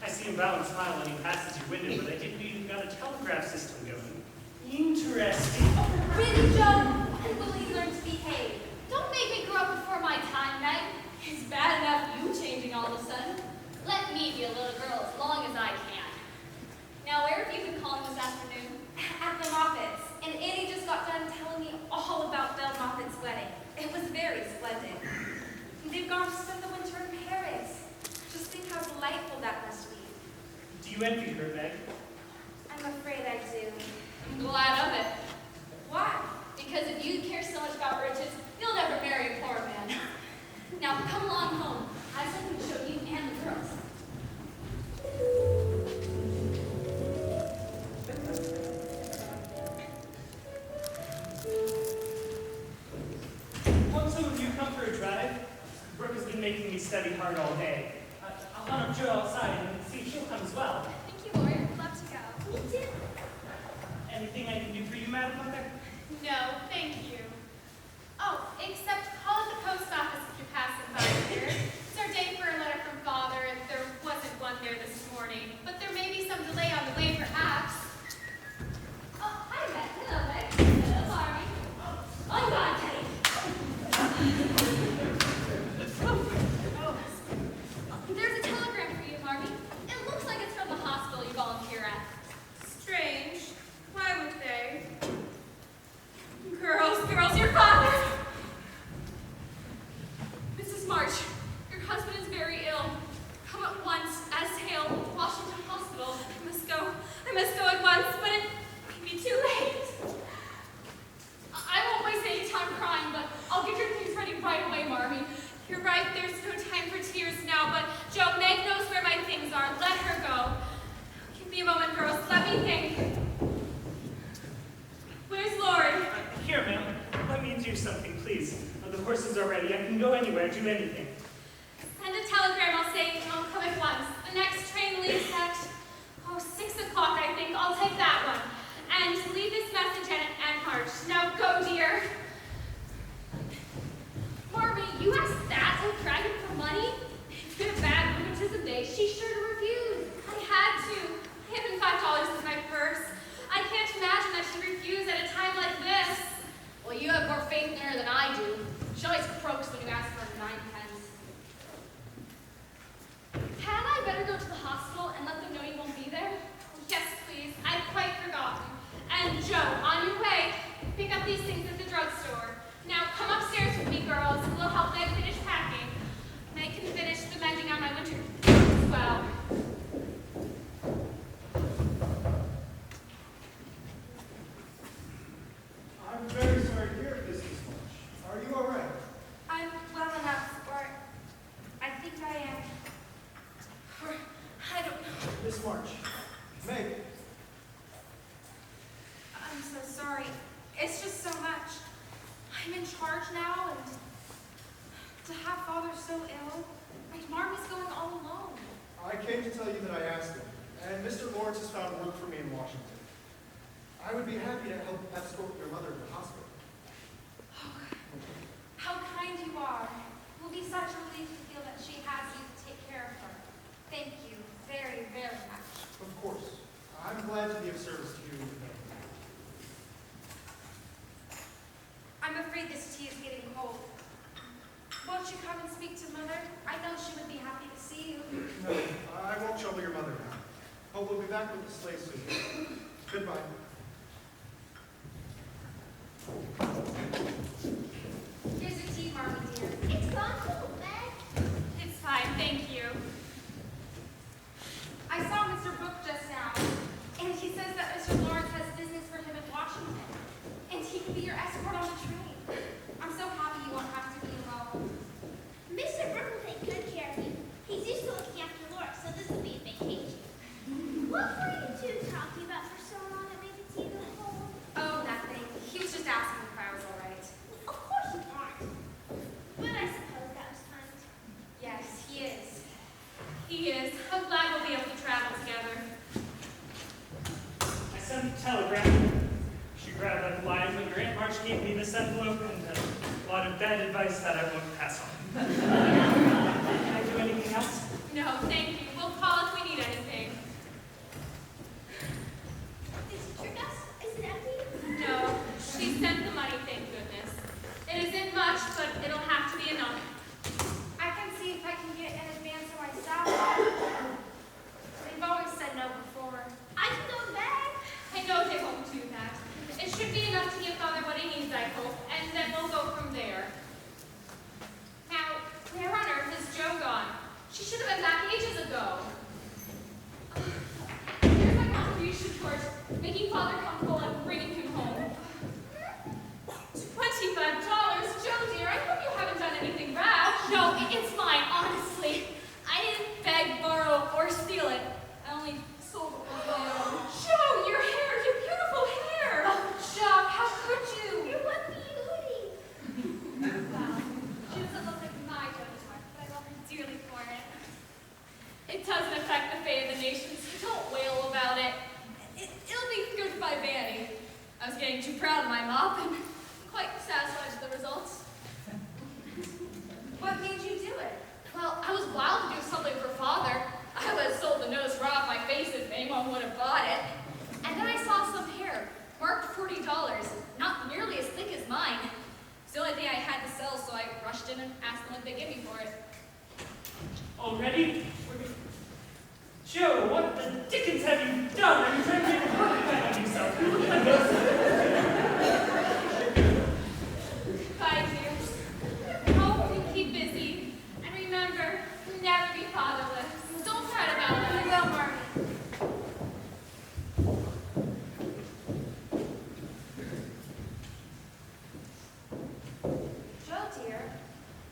I see him bow and smile when he passes your window, but I didn't know you've got a telegraph system going. Interesting. Really, Joe? When will he learn to behave? Don't make me grow up before my time, Meg. It's bad enough you changing all of a sudden. Let me be a little girl as long as I can. Now, where have you been calling this afternoon? At the Moffats, and Annie just got done telling me all about Belle Moffat's wedding. It was very splendid. They've gone to spend the winter in Paris. Just think how delightful that must be. Do you envy her, Meg? I'm afraid I do. I'm glad of it. Why? Because if you care so much about riches, you'll never marry a poor man. Now, come along home. I have something to show you and the girls. Won't some of you come for a drive? Brooke has been making me study hard all day. I'll hunt up Joe outside and see if she'll come as well. Thank you, Lori. I'd love to go. Me too. Anything I can do for you, Madam Mother? No, thank you. Oh, except call at the post office if you're passing by here. It's our day for a letter from Father, and there wasn't one there this morning. But there may be some delay on the way, perhaps. Oh, hi, Meg. Hello, Meg. Hello, Marmy. Oh, God, Teddy. There's a telegram for you, Marmy. It looks like it's from the hospital you volunteer at. Strange. Why would they? Girls, your father! Mrs. March, your husband is very ill. Come at once, as Hale, Washington Hospital. I must go at once, but it may be too late. I won't waste any time crying, but I'll get your things ready right away, Marmy. You're right, there's no time for tears now, but Joe, Meg knows where my things are. Let her go. Give me a moment, girls. Let me think. Where's Lori? Here, ma'am. Let me do something, please. The horses are ready. I can go anywhere, do anything. Send a telegram. I'll say I'll come at once. The next train leaves at 6 o'clock, I think. I'll take that one. And leave this message and march. Now go, dear. Marmy, you asked that old dragon for money? It's been a bad rheumatism day. She's sure to refuse. I had to. I had been $5 in my purse. I can't imagine that she refused at a time like this. Well, you have more faith in her than I do. She always croaks when you ask for 9 pence. Had I better go to the hospital and let them know you won't be there? Yes, please. I'd quite forgotten. And Joe, on your way, pick up these things at the drugstore. Now come upstairs with me, girls. We'll help Meg finish packing. Meg can finish the mending on my winter as well. I'm very sorry to hear this, Miss March. Are you all right? I'm well enough, or I think I am. Or I don't know. Miss March. Meg. I'm so sorry. It's just so much. I'm in charge now, and to have Father so ill, my Marmy's going all alone. I came to tell you that I asked him, and Mr. Lawrence has found work for me in Washington. I would be happy to help escort your mother to the hospital. Oh, how kind you are. It will be such a relief to feel that she has you to take care of her. Thank you very, very much. Of course. I'm glad to be of service to you. I'm afraid this tea is getting cold. Won't you come and speak to Mother? I know she would be happy to see you. No, I won't trouble your mother now. Hope we'll be back with the sleigh soon. Goodbye. Here's your tea, Marmy, dear. It's gone cold, Meg. It's fine, thank you. I saw Mr. Brooke just now, and he says that Mr. Lawrence has business for him at sent a telegram. She grabbed that line, but your Aunt March gave me this envelope and a lot of bad advice that I won't pass on. Can I do anything else? No, thank you. We'll call if we need anything. Is your desk, is it empty? No, she sent the money, thank goodness. It isn't much, but it'll have to be enough. I can see if I can get an advance on my salary. They've always said no before. I can go back. I know they won't do that. It should be enough to give Father what he needs, I hope, and then we'll go from there. Now, where on earth is Joe gone? She should have been back ages ago. Here's my contribution towards making Father comfortable and bringing him home. $25. Joe, dear, I hope you haven't done anything rash. No, it's fine, honestly. I didn't beg, borrow, or steal it. I only sold it with my own. Joe, your hair, your beautiful hair. Oh, Chuck, how could you? You're one beauty. Well, she doesn't look like my Jonas Mark, but I love her dearly for it. It doesn't affect the fate of the nation, so don't wail about it. It'll be good by Vanny. I was getting too proud of my mop and quite satisfied with the results. What made you do it? Well, I was wild to do something for Father. I would have sold the nose raw off my face if anyone would have bought it. And then I saw some hair, marked $40, not nearly as thick as mine. It's the only thing I had to sell, so I rushed in and asked them what they'd give me for it. Already? Joe, what the dickens have you done? Are you trying to make a porcupine of yourself? Bye, dears. Hope you keep busy. And remember, never be fatherless. Don't fret about it. You will, Marty. Joe, dear,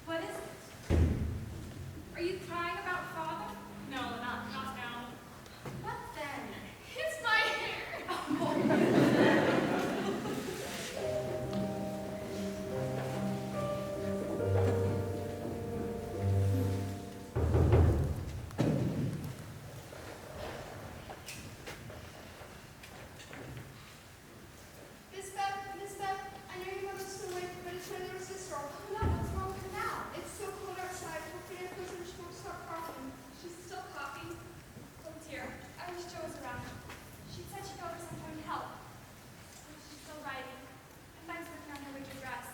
what is it? Are you crying about Father? No, not now. What then? It's my hair. Miss Beth, I know your mother's still awake, but it's my little sister. Oh no, what's wrong with her now? It's so cold outside. Hopefully I frozen she won't stop coughing. She's still coughing? Oh dear, I wish Joe was around. She said she'd go for some kind of help. Oh, she's still writing. And Meg's working on her winter dress.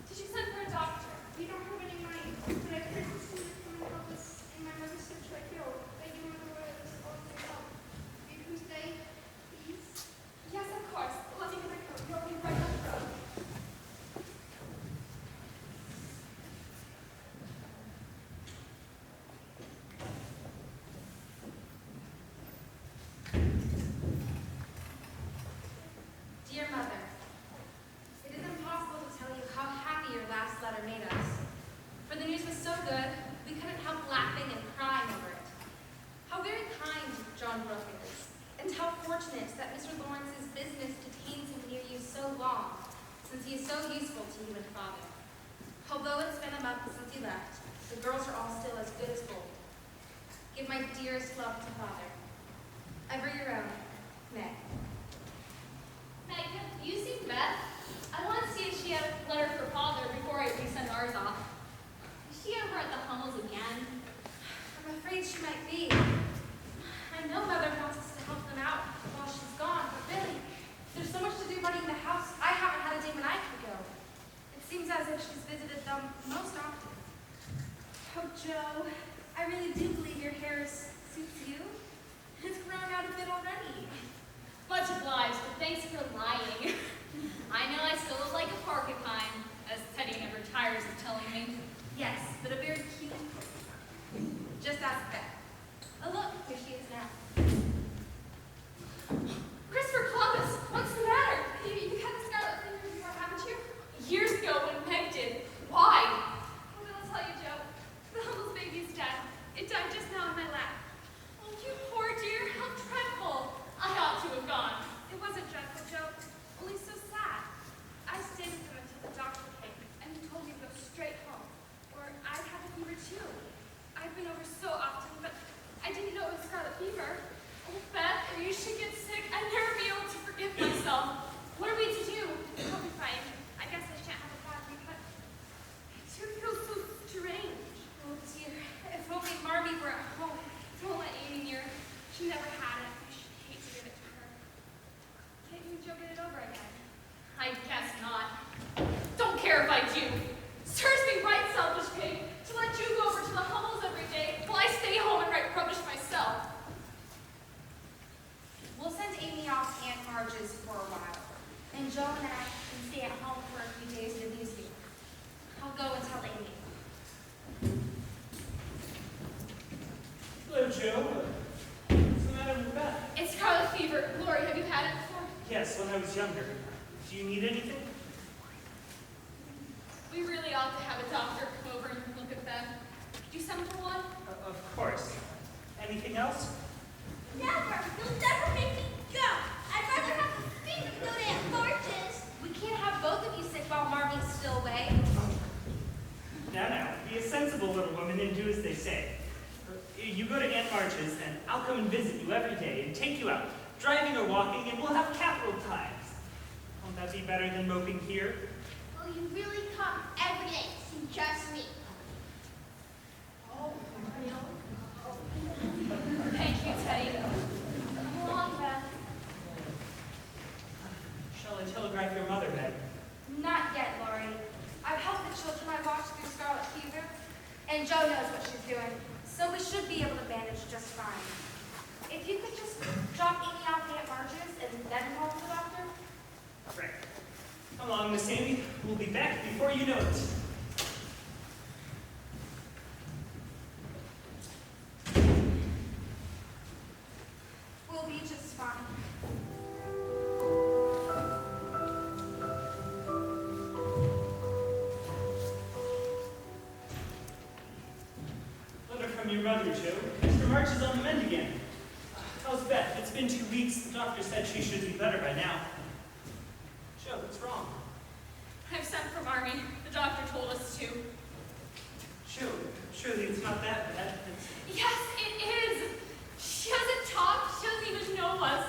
Did you send for a doctor? We don't have any money, but I heard Christine would come and help us in my mother's Central Hill. Begging my mother was all to help. Will you stay, please? Yes, of course. Let me get my coat. You'll be right up front. Dear Mother, it is impossible to tell you how happy your last letter made us. For the news was so good, we couldn't help laughing and crying over it. How very kind John Brooke is, and how fortunate that Mr. Lawrence's business detains him near you so long, since he is so useful to you and Father. Although it's been a month since he left, the girls are all still as good as gold. Give my dearest love to Father. Ever your own, Meg. Meg, have you seen Beth? I want to see if she had a letter for Father before I resend ours off. Is she over at the Hummels again? I'm afraid she might be. I know Mother wants us to help them out while she's gone, but really, there's so much to do running the house, I haven't had a day when I could go. It seems as if she's visited them most often. Oh, Joe, I really do believe your hair suits you. It's grown out a bit already. Much obliged, but thanks for lying. I know I still look like a porcupine, as Teddy never tires of telling me. Yes, but a very cute porcupine. Just ask Beth. Oh, look, here she is now. Christopher Columbus, what's the matter? You had the scarlet fever before, haven't you? Years ago when Meg did. Why? Well, then I'll tell you, Joe. The Hummels baby's dead. It died just now in my lap. Oh, you poor dear, how dreadful. I ought to have gone. It wasn't dreadful, Joe. Only so sad. I stayed with him until the doctor came, and he told me to go straight home, or I'd have a fever too. I've been over so often, but I didn't know it was scarlet and Joe and I can stay at home for a few days to amuse you. I'll go and tell Amy. Hello, Joe. What's the matter with Beth? It's scarlet fever. Lori, have you had it before? Yes, when I was younger. Do you need anything? We really ought to have a doctor come over and look at them. Could you send for one? Of course. Anything else? Never! You'll never make me go! I'd rather have a fever than go to Aunt March's. We can't have both of you sick while Marmy's still away. Now, be a sensible little woman and do as they say. You go to Aunt March's, and I'll come and visit you every day and take you out, driving or walking, and we'll have capital times. Won't that be better than moping here? Will you really come every day to see just me? Thank you, Teddy. Come along, Beth. Shall I telegraph your mother, then? Not yet, Lori. I've helped the children I watched through scarlet fever, and Joe knows what she's doing, so we should be able to manage just fine. If you could just drop Amy off at Aunt March's and then call the doctor. Right. Come along, Miss Amy. We'll be back before you know it. We'll be just fine. Letter from your mother, Joe. Mr. March is on the mend again. How's Beth? It's been 2 weeks. The doctor said she should be better by now. Joe, what's wrong? I've sent for Marmy. The doctor told us to. Joe, surely it's not that bad. Yes, it is. She doesn't talk. She doesn't even know us.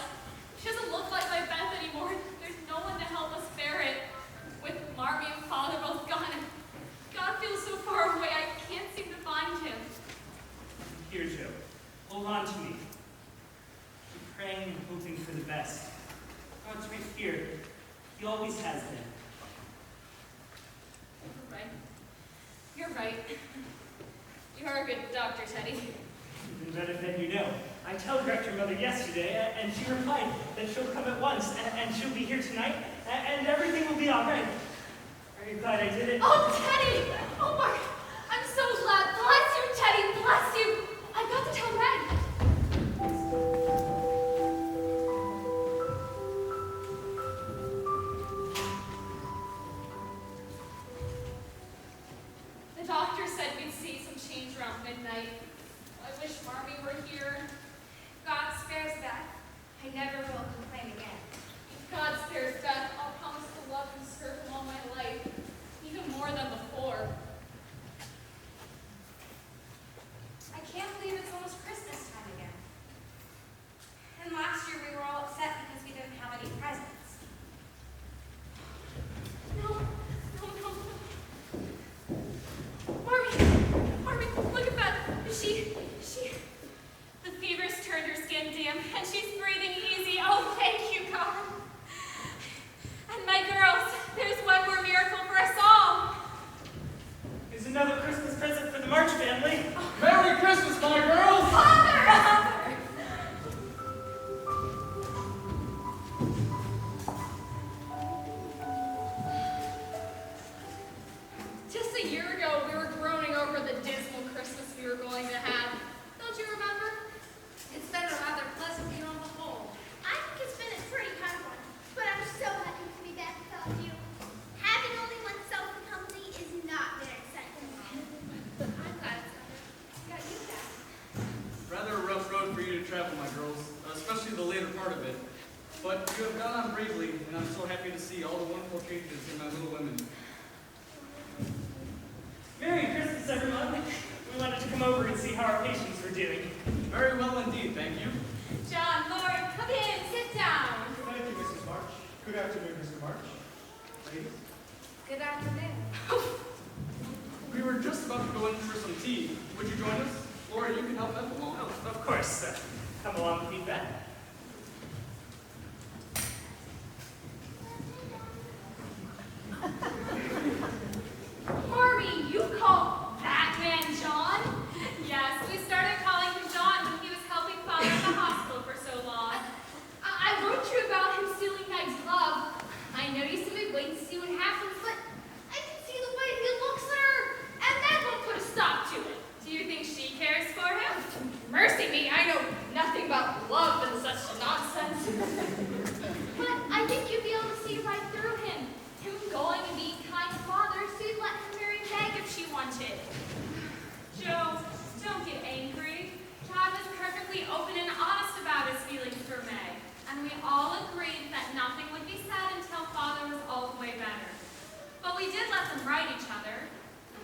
She doesn't look like my Beth anymore. There's no one to help us bear it. With Marmy and Father both gone, and God feels so far away, I can't seem to find him. Here, Joe. Hold on to me. Keep praying and hoping for the best. God's right here. He always has been. You're right. You're right. You are a good doctor, Teddy. Even better than you know. I telegraphed your mother yesterday, and she replied that she'll come at once, and she'll be here tonight, and everything will be all right. Are you glad I did it? Oh, Teddy! Oh, my! I'm so glad. Bless you, Teddy. Bless you. I've got to tell Red. The doctor said we'd see some change around midnight. I wish Marmy were here. God spares Beth. I never will complain again. If God spares Beth, I'll promise to love and serve him all my life, even more than before. I can't believe it's almost Christmas time again. And last year we were all upset because we didn't have any presents. No. Marmy, look at Beth. The fever's turned her skin dim, and she's breathing easy. Oh, thank you, God. And my girls, there's one more miracle for us all. Here's another Christmas present for the March family. Merry Christmas, my girls! Father! Just a year ago, we were groaning over the dismal Christmas we were going to have. Don't you remember? It's been a rather pleasant year on the whole. I think it's been a pretty hard one, but I'm so happy to be back with all of you. Having only oneself in company is not very exciting. I'm glad it's got you back. Rather a rough road for you to travel, my girls, especially the later part of it. But you have gone on bravely, and I'm so happy to see all the wonderful changes in my little women. Merry Christmas, everyone. We wanted to come over and see how our patients were doing. Very well indeed, thank you. John, Lord, come in, sit down. Thank you, Mrs. March. Good afternoon, Mr. March. Ladies. Good afternoon. We were just about to go in for some tea. Would you join us? Laura, you can help Beth along. Oh, of course. Come along with me, Beth. Marmy, you call that man John? Yes, we started calling him John when he was helping Father in the hospital for so long. I wrote you about him stealing Meg's glove. I know But I think you'd be able to see right through him. Him going and being kind to father, so you'd let him marry Meg if she wanted. Joe, don't get angry. John was perfectly open and honest about his feelings for Meg, and we all agreed that nothing would be said until father was all the way better. But we did let them write each other.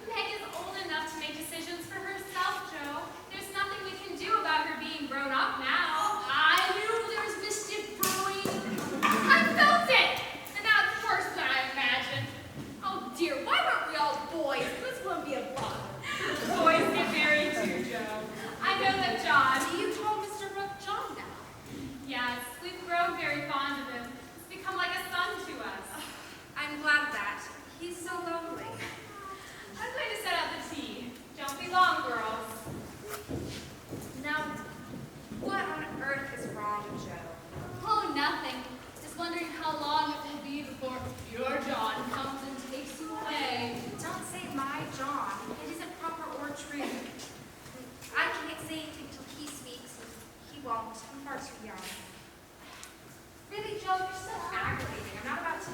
Meg is old enough to make decisions for herself, Joe. There's nothing we can do about her being grown up now. I knew there was mischief brewing. I felt it! And now it's worse than I imagined. Oh dear, why weren't we all boys? This wouldn't be a bother. Boys get married too, Joe. I know that John. You told Mr. Brooke John now. Yes, we've grown very fond of him. He's become like a son to us. I'm glad of that. He's so lonely. I'm going to set out the tea. Don't be long, girls. Now, what on earth is wrong with Joe? Oh, nothing. Just wondering how long it will be before your John comes and takes you away. Don't say my John. It isn't proper or true. I can't say anything till he speaks, and he won't. I'm far too young. Really, Joe, you're so aggravating. I'm not about to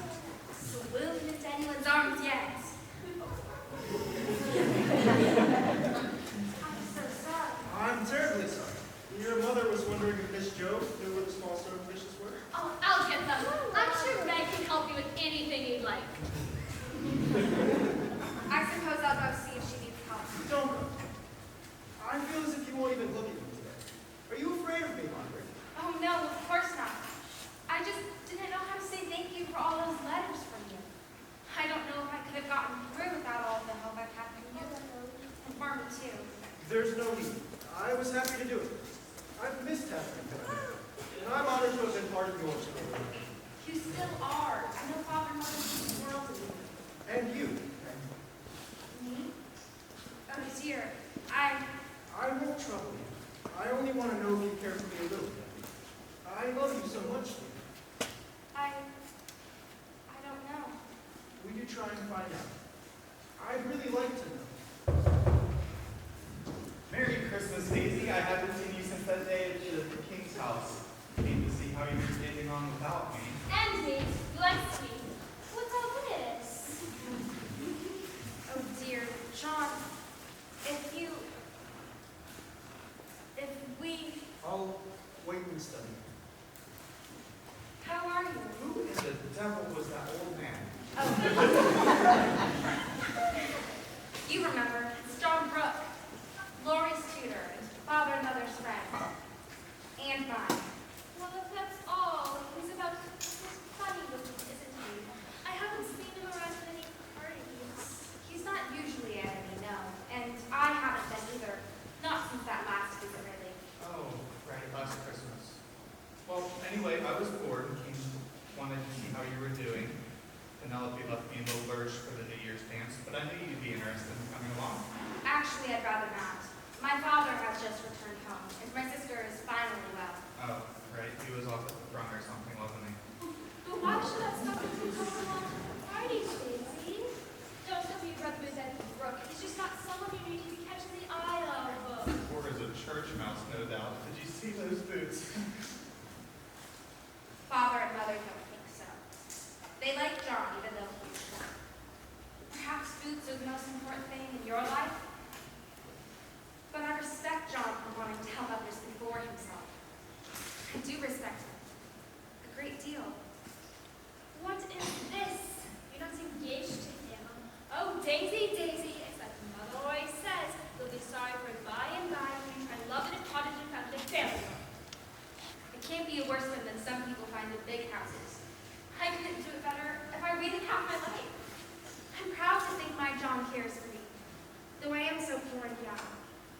swoon into anyone's arms yet. I'm so sorry. I'm terribly sorry. Your mother was wondering if Miss Jo knew where the small silverfishes were. Oh, I'll get them. I'm sure Meg can help you with anything you'd like. I suppose I'll go see if she needs help. Don't go. I feel as if you won't even look at me today. Are you afraid of me, Margaret? Oh, no, of course not. I just didn't know how to say thank you for all those letters from you. I don't know if I could have gotten through without all the help I've had from you. And Marmy, too. There's no need. I was happy to do it. I've missed having you come here. And I'm honored to have been part of your story. You still are. I know Father and Mother think the world of you. And you. Me? Oh, dear. I won't trouble you. I only want to know if you care for me a little bit. I love you so much, dear. I don't know. Will you try and find out? I'd really like to know. Merry Christmas, Daisy. I haven't seen you since that day at the King's house. Came to see how you were getting on without me. Andy, bless me. What's all this? Oh, dear. John, if we... I'll wait and study. How are you? Who in the devil was that old man? You remember. It's John Brooke. Laurie's tutor and Father and Mother's friend. And mine. Well, if that's all, he's funny looking, isn't he? I haven't seen him around at any parties. He's not usually at any, no. And I haven't been either. Not since that last visit, really. Oh, right, last Christmas. Well, anyway, I was bored and wanted to see how you were doing. Penelope left me in the lurch for the New Year's dance, but I knew you'd be interested in coming along. Actually, I'd rather not. My father has just returned home, and my sister is finally well. Oh, right, he was off at the front or something, wasn't he? But why should that stop him from coming along to the parties, Daisy? Don't tell me your brother is Eddie Brooke. He's just not someone you need to be catching the eye of. Or as a church mouse, no doubt. Did you see those boots? Father and Mother don't think so. They like John, even though he's not. Perhaps boots are the most important thing in your life? But I respect John for wanting to help others before himself. I do respect him. A great deal. What is this? You're not engaged to him. Oh, Daisy, Daisy, it's like Mother always says, you'll be sorry for it by and by when you try to love in a cottage and family family. It can't be a worse one than some people find in big houses. I couldn't do it better if I waited half my life. I'm proud to think my John cares for me, though I am so poor and young.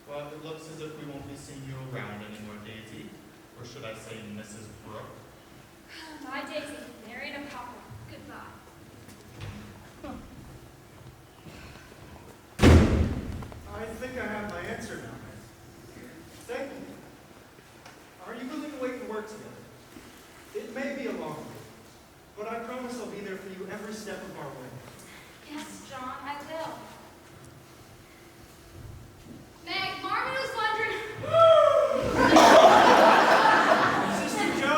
Well, it looks as if we won't be seeing you around anymore, Daisy. Or should I say Mrs. Brooke? My Daisy, married a papa. Goodbye. I think I have my answer now. Thank you. Are you willing to wait and work together? It may be a long wait, but I promise I'll be there for you every step of our way. Yes, John, I will. Meg, Marvin was wondering. Sister Jo,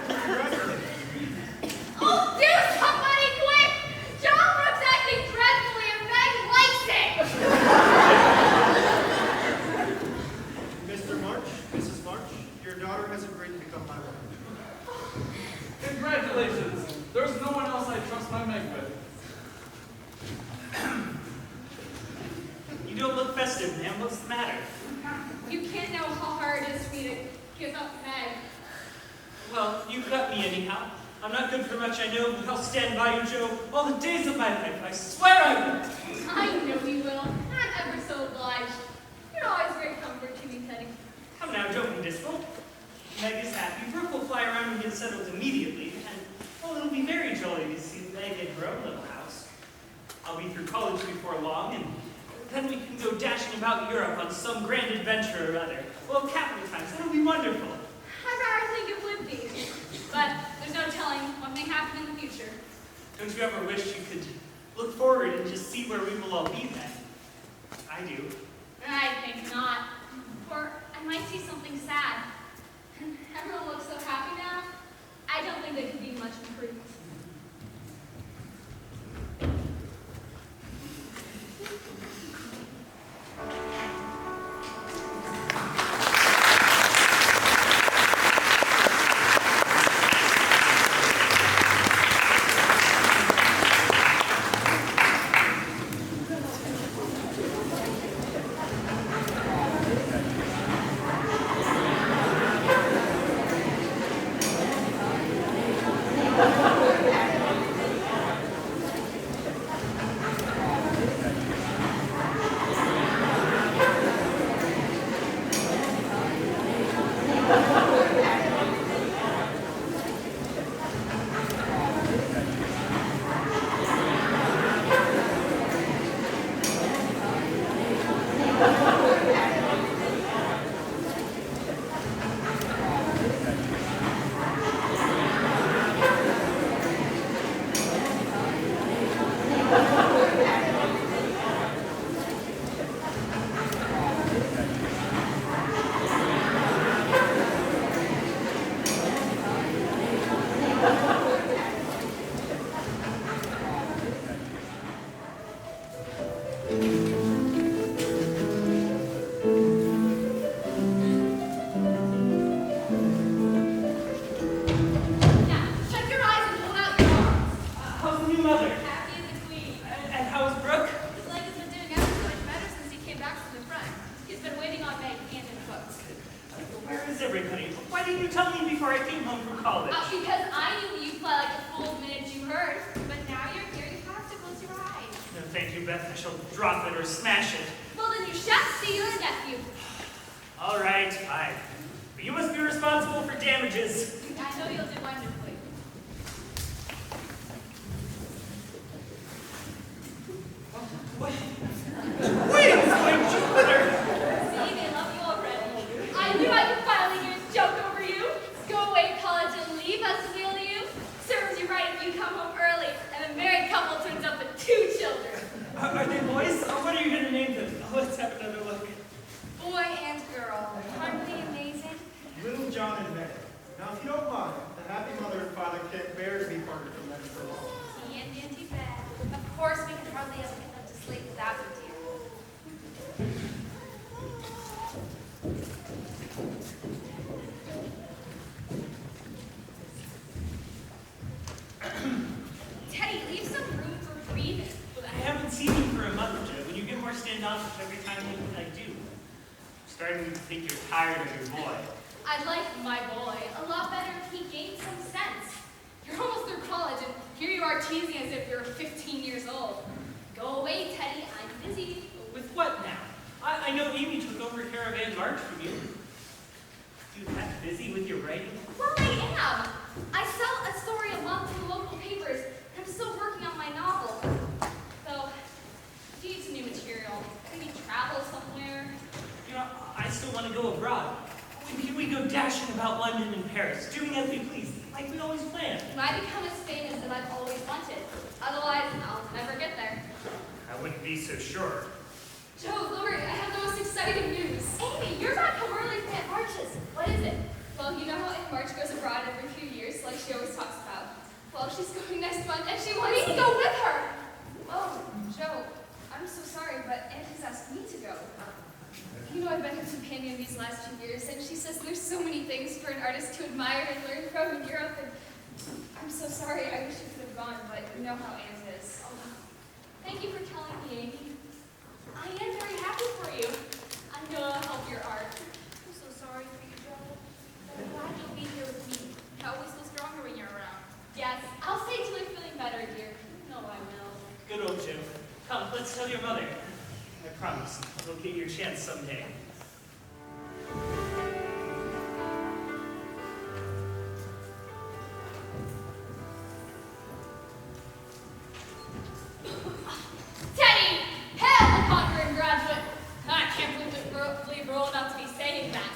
congratulations. Congratulations. There's no one else I'd trust my Meg with. You don't look festive, ma'am. What's the matter? You can't know how hard it is for me to give up Meg. Well, you got me anyhow. I'm not good for much, I know, but I'll stand by you, Joe, all the days of my life. I swear I will. I know you will. I'm ever so obliged. You're always very comfort to me, Teddy. Come now, don't be dismal. Meg is happy. Brooke will fly around and get settled immediately, and, well, it'll be very jolly to see Meg in her own little house. I'll be through college before long, and then we can go dashing about Europe on some grand adventure or other. Well, capital times, that'll be wonderful. I'd rather think it would be. But there's no telling what may happen in the future. Don't you ever wish you could look forward and just see where we will all be then? I do. I think not. Or I might see something sad. And everyone looks so happy now. I don't think they could be much improved. Now, shut your eyes and hold out your arms. How's the new mother? Happy as a queen. And how's Brooke? His leg has been doing ever so much better since he came back from the front. He's been waiting on Meg hand and foot. Where is everybody? Why didn't you tell me before I came home from college? Because I knew you'd fly like a fool the minute you heard. But now you're here, you have to close your eyes. No, thank you, Beth. I shall drop it or smash it. Well, then you shan't see your nephew. All right, fine. But you must be responsible for damages. I know you'll do wonderfully. Wait, my Jupiter! See, they love you already. I knew I could finally get a joke over you. Go away to college and leave us to deal to you. Serves you right if you come home early and a married couple turns up with 2 children. Are they boys? Oh, what are you going to name them? Oh, let's have another look. Boy and girl. Aren't they amazing? Little John and Meg. Now, if you don't mind, the happy mother and father can't bear to be parted from them for long. See and Auntie Beth. Of course, we can hardly ever get them to sleep without you, dear. Teddy, leave some room for breathing. But I haven't seen you for a month, Joe, and you get more standoffish every time I do. I'm starting to think you're tired of your boy. I'd like my boy a lot better if he gained some sense. You're almost through college, and here you are teasing as if you're 15 years old. Go away, Teddy. I'm busy. With what now? I know Amy took over Caravan March from you. You that busy with your writing? Well, I am. I sell a story a month in the local papers, and I'm still working on my novel. Though, I need some new material. Maybe travel somewhere. You know, I still want to go abroad. When can we go dashing about London and Paris, doing as we please, like we always planned? When I become as famous as I've always wanted. Otherwise, I'll never get there. I wouldn't be so sure. Joe, Lori, I have the most exciting news. Amy, you're back home early from Aunt March's. What is it? Well, you know how Aunt March goes abroad every few years, like she always talks about. Well, she's going next month, and she wants me to go with her. Oh, Joe, I'm so sorry, but Aunt has asked me to go. You know, I've been her companion these last 2 years, and she says there's so many things for an artist to admire and learn from in Europe, and I'm so sorry. I wish you could have gone, but you know how Aunt is. Thank you for telling me, Amy. I am very happy for you. I know I'll help your art. I'm so sorry for you, Joe. But I'm glad you'll be here with me. You're always so stronger when you're around. Yes, I'll stay till you're feeling better, dear. No, I will. Good old Joe. Come, let's tell your mother. I promise, you'll get your chance someday. Teddy! Hail the conquering graduate! I can't believe we're old enough to be saying that.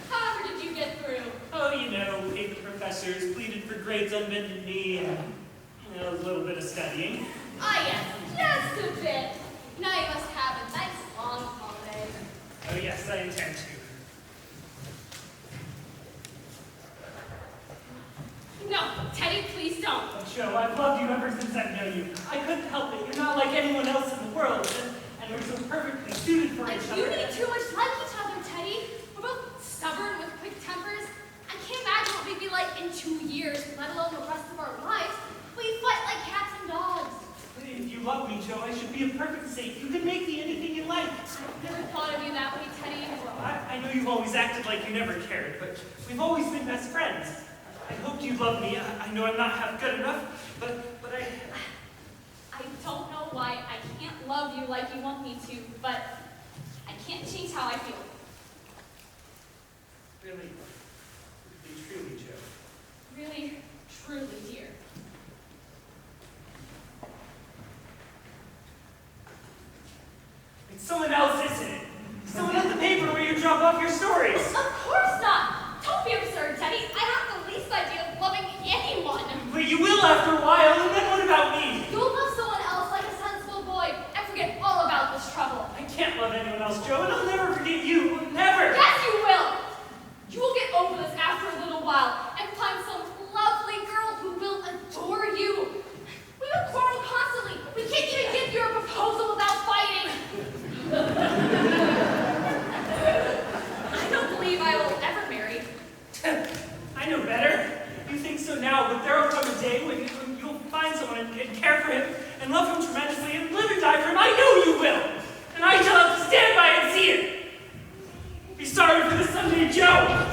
However did you get through? Oh, you know, paid the professors, pleaded for grades on bended knee, and, you know, a little bit of studying. Ah, yes, just a bit. Now you must have a nice long holiday. Oh, yes, I intend to. No, Teddy, please don't. Oh, Joe, I've loved you ever since I've known you. I couldn't help it. You're not like anyone else in the world, and we're so perfectly suited for each You other. need too much like each other, Teddy. We're both stubborn with quick tempers. I can't imagine what we'd be like in 2 years, let alone the rest of our lives. We fight like cats and dogs. If you love me, Joe, I should be a perfect saint. You can make me anything you like. I've never thought of you that way, Teddy. Well, I know you've always acted like you never cared, but we've always been best friends. I hoped you loved me. I know I'm not half good enough, but I don't know why I can't love you like you want me to, but I can't change how I feel. Really, truly, Joe. Really, truly, dear. It's someone else, isn't it? Someone at the paper where you drop off your stories. Of course not! Don't be absurd, Teddy. I have the least idea of loving anyone. But you will after a while, and then what about me? You'll love someone else like a sensible boy and forget all about this trouble. I can't love anyone else, Joe, and I'll never forget you. Never! Yes, you will! You will get over this after a little while and find some lovely girl who will adore you. We will quarrel constantly. We can't even get through a proposal without fighting. I don't believe I will ever marry. I know better. You think so now, but there will come a day when you'll find someone and care for him and love him tremendously and live and die for him. I know you will. And I shall have to stand by and see it. Be sorry for this someday, Joe.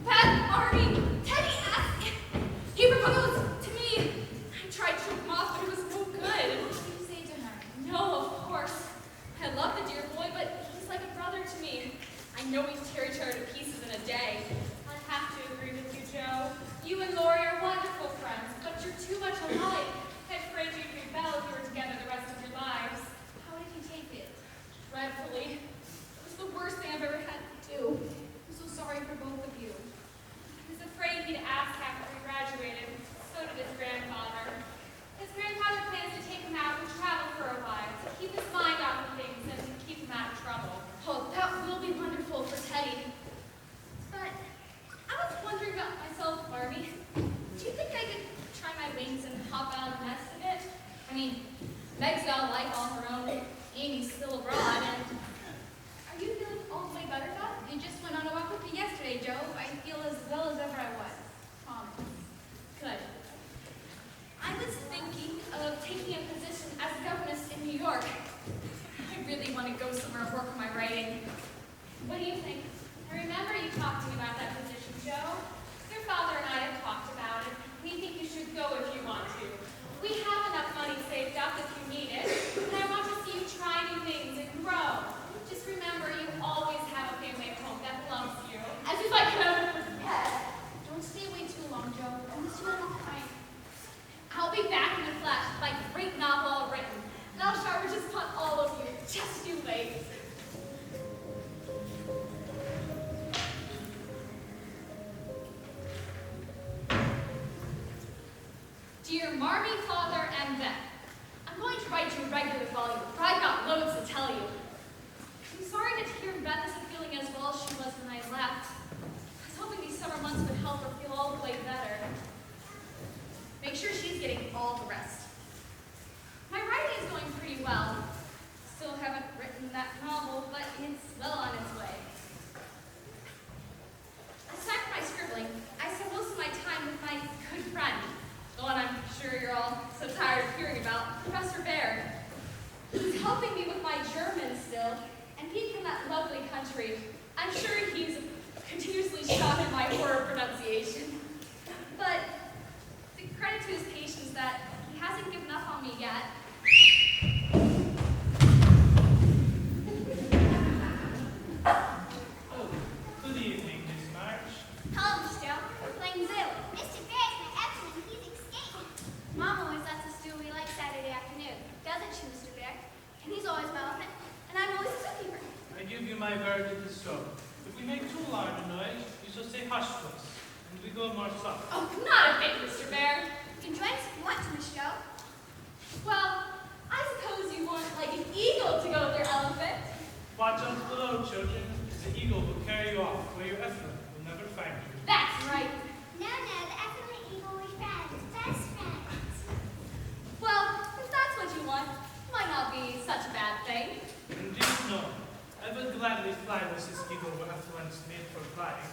Pat, Arnie, Teddy asked. He proposed to me. I tried to choke him off, but it was no good. What did you say to him? No, of course. I love the dear boy, but he's like a brother to me. I know we'd tear each other to pieces in a day. I have to agree with you, Joe. You and Lori are wonderful friends, but you're too much alike. I'm afraid you'd rebel if you were together the rest of your lives. How did he take it? Dreadfully. It was the worst thing I've ever had to do. I'm so sorry for both of you. He was afraid he'd ask after we graduated. So did his grandfather. His grandfather plans to take him out and travel for a while to keep his mind off of things and to keep him out of trouble. Oh, that will be wonderful for Teddy. But I was wondering about myself, Barbie. Do you think I could try my wings and hop out of the nest a bit? I mean, Meg's got a life all her own. Amy's still abroad, and are you feeling all the way better, Dot? You just went on a walk with me yesterday, Joe. I feel as well as ever I was. Promise. Good. I was thinking of taking a position as a governess in New York. I really want to go somewhere and work on my writing. What do you think? I remember you talked to me about that position, Joe. Your father and I have talked about it. We think you should go if you want to. We have enough money saved up if you need it, and I want to see you try new things and grow. Just remember, you always have a family at home that loves you. As if I could ever forget. Don't stay away too long, Joe. I miss you all the time. I'll be back in a flash, my great novel all written. And I'll shower just upon all of you, just you wait. Dear Marmee, Father, and Beth, I'm going to write you a regular volume, for I've got loads to tell you. I'm sorry to hear Beth isn't feeling as well as she was when I left. I was hoping these summer months would help her feel all the way better. Make sure she's getting all the rest. My writing is going pretty well. Still haven't written that novel, but it's well on its way. on my horror pronunciation. But the credit to his patience that he hasn't given up on me yet. Oh, good evening, Miss March. Hello, Mr. Joe. We're playing Zoo. Mr. Bear's my excellent. He's escaped. Mom always lets us do what we like Saturday afternoon. Doesn't she, Mr. Bear? And he's always my elephant, and I'm always the zookeeper. I give you my word it is so. If we make too loud a noise, you shall say hush to us, and we go more soft. Oh, not a bit, Mr. Bear. You can join us if you want to, Mr. Joe. Well, I suppose you want like an eagle to go with your elephant. Watch out below, children. The eagle will carry you off where your effort will never find you. That's right. No, the excellent eagle we friends. Best friends. Well, if that's what you want, it might not be such a bad thing. Indeed, no. I would gladly fly with this eagle were afterwards made for flying.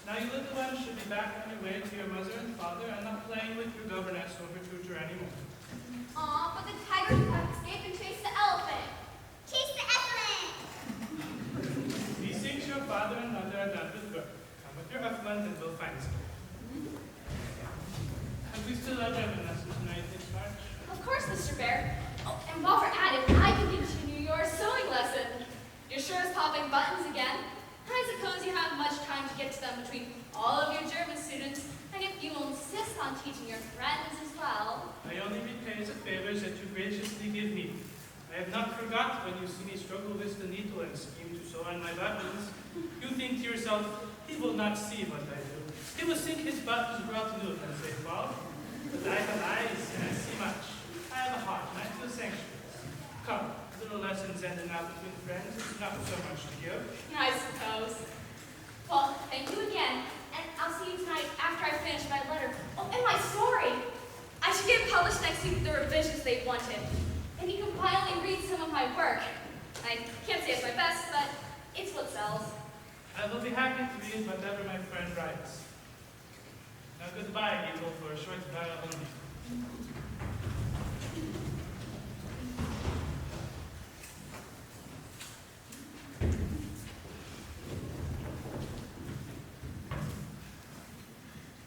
Now you little ones should be back on your way to your mother and father and not playing with your governess or her tutor anymore. Aw, but the tiger can escape and chase the elephant. Chase the elephant! Methinks your father and mother are done with work. Come with your husband and we'll find some. Have we still our German lesson tonight, Miss March? Of course, Mr. Bear. Oh, and while we're at it, I can continue your sewing lesson. You're sure as popping buttons again. I suppose you haven't much time to get to them between all of your German students, and if you insist on teaching your friends as well. I only repay the favors that you graciously give me. I have not forgot when you see me struggle with the needle and scheme to sew on my buttons. You think to yourself, he will not see what I do. He will think his buttons brought new and say, well, but I have eyes and I see much. I have a heart and I feel sanctuous. Come, little lessons ended now between friends. It's not so much to give. I suppose. Well, thank you again, and I'll see you tonight after I finish my letter. Oh, and my story. I should get it published next week with the revisions they wanted. And you can finally read some of my work. I can't say it's my best, but it's what sells. I will be happy to read whatever my friend writes. Now goodbye, Eagle, for a short while only.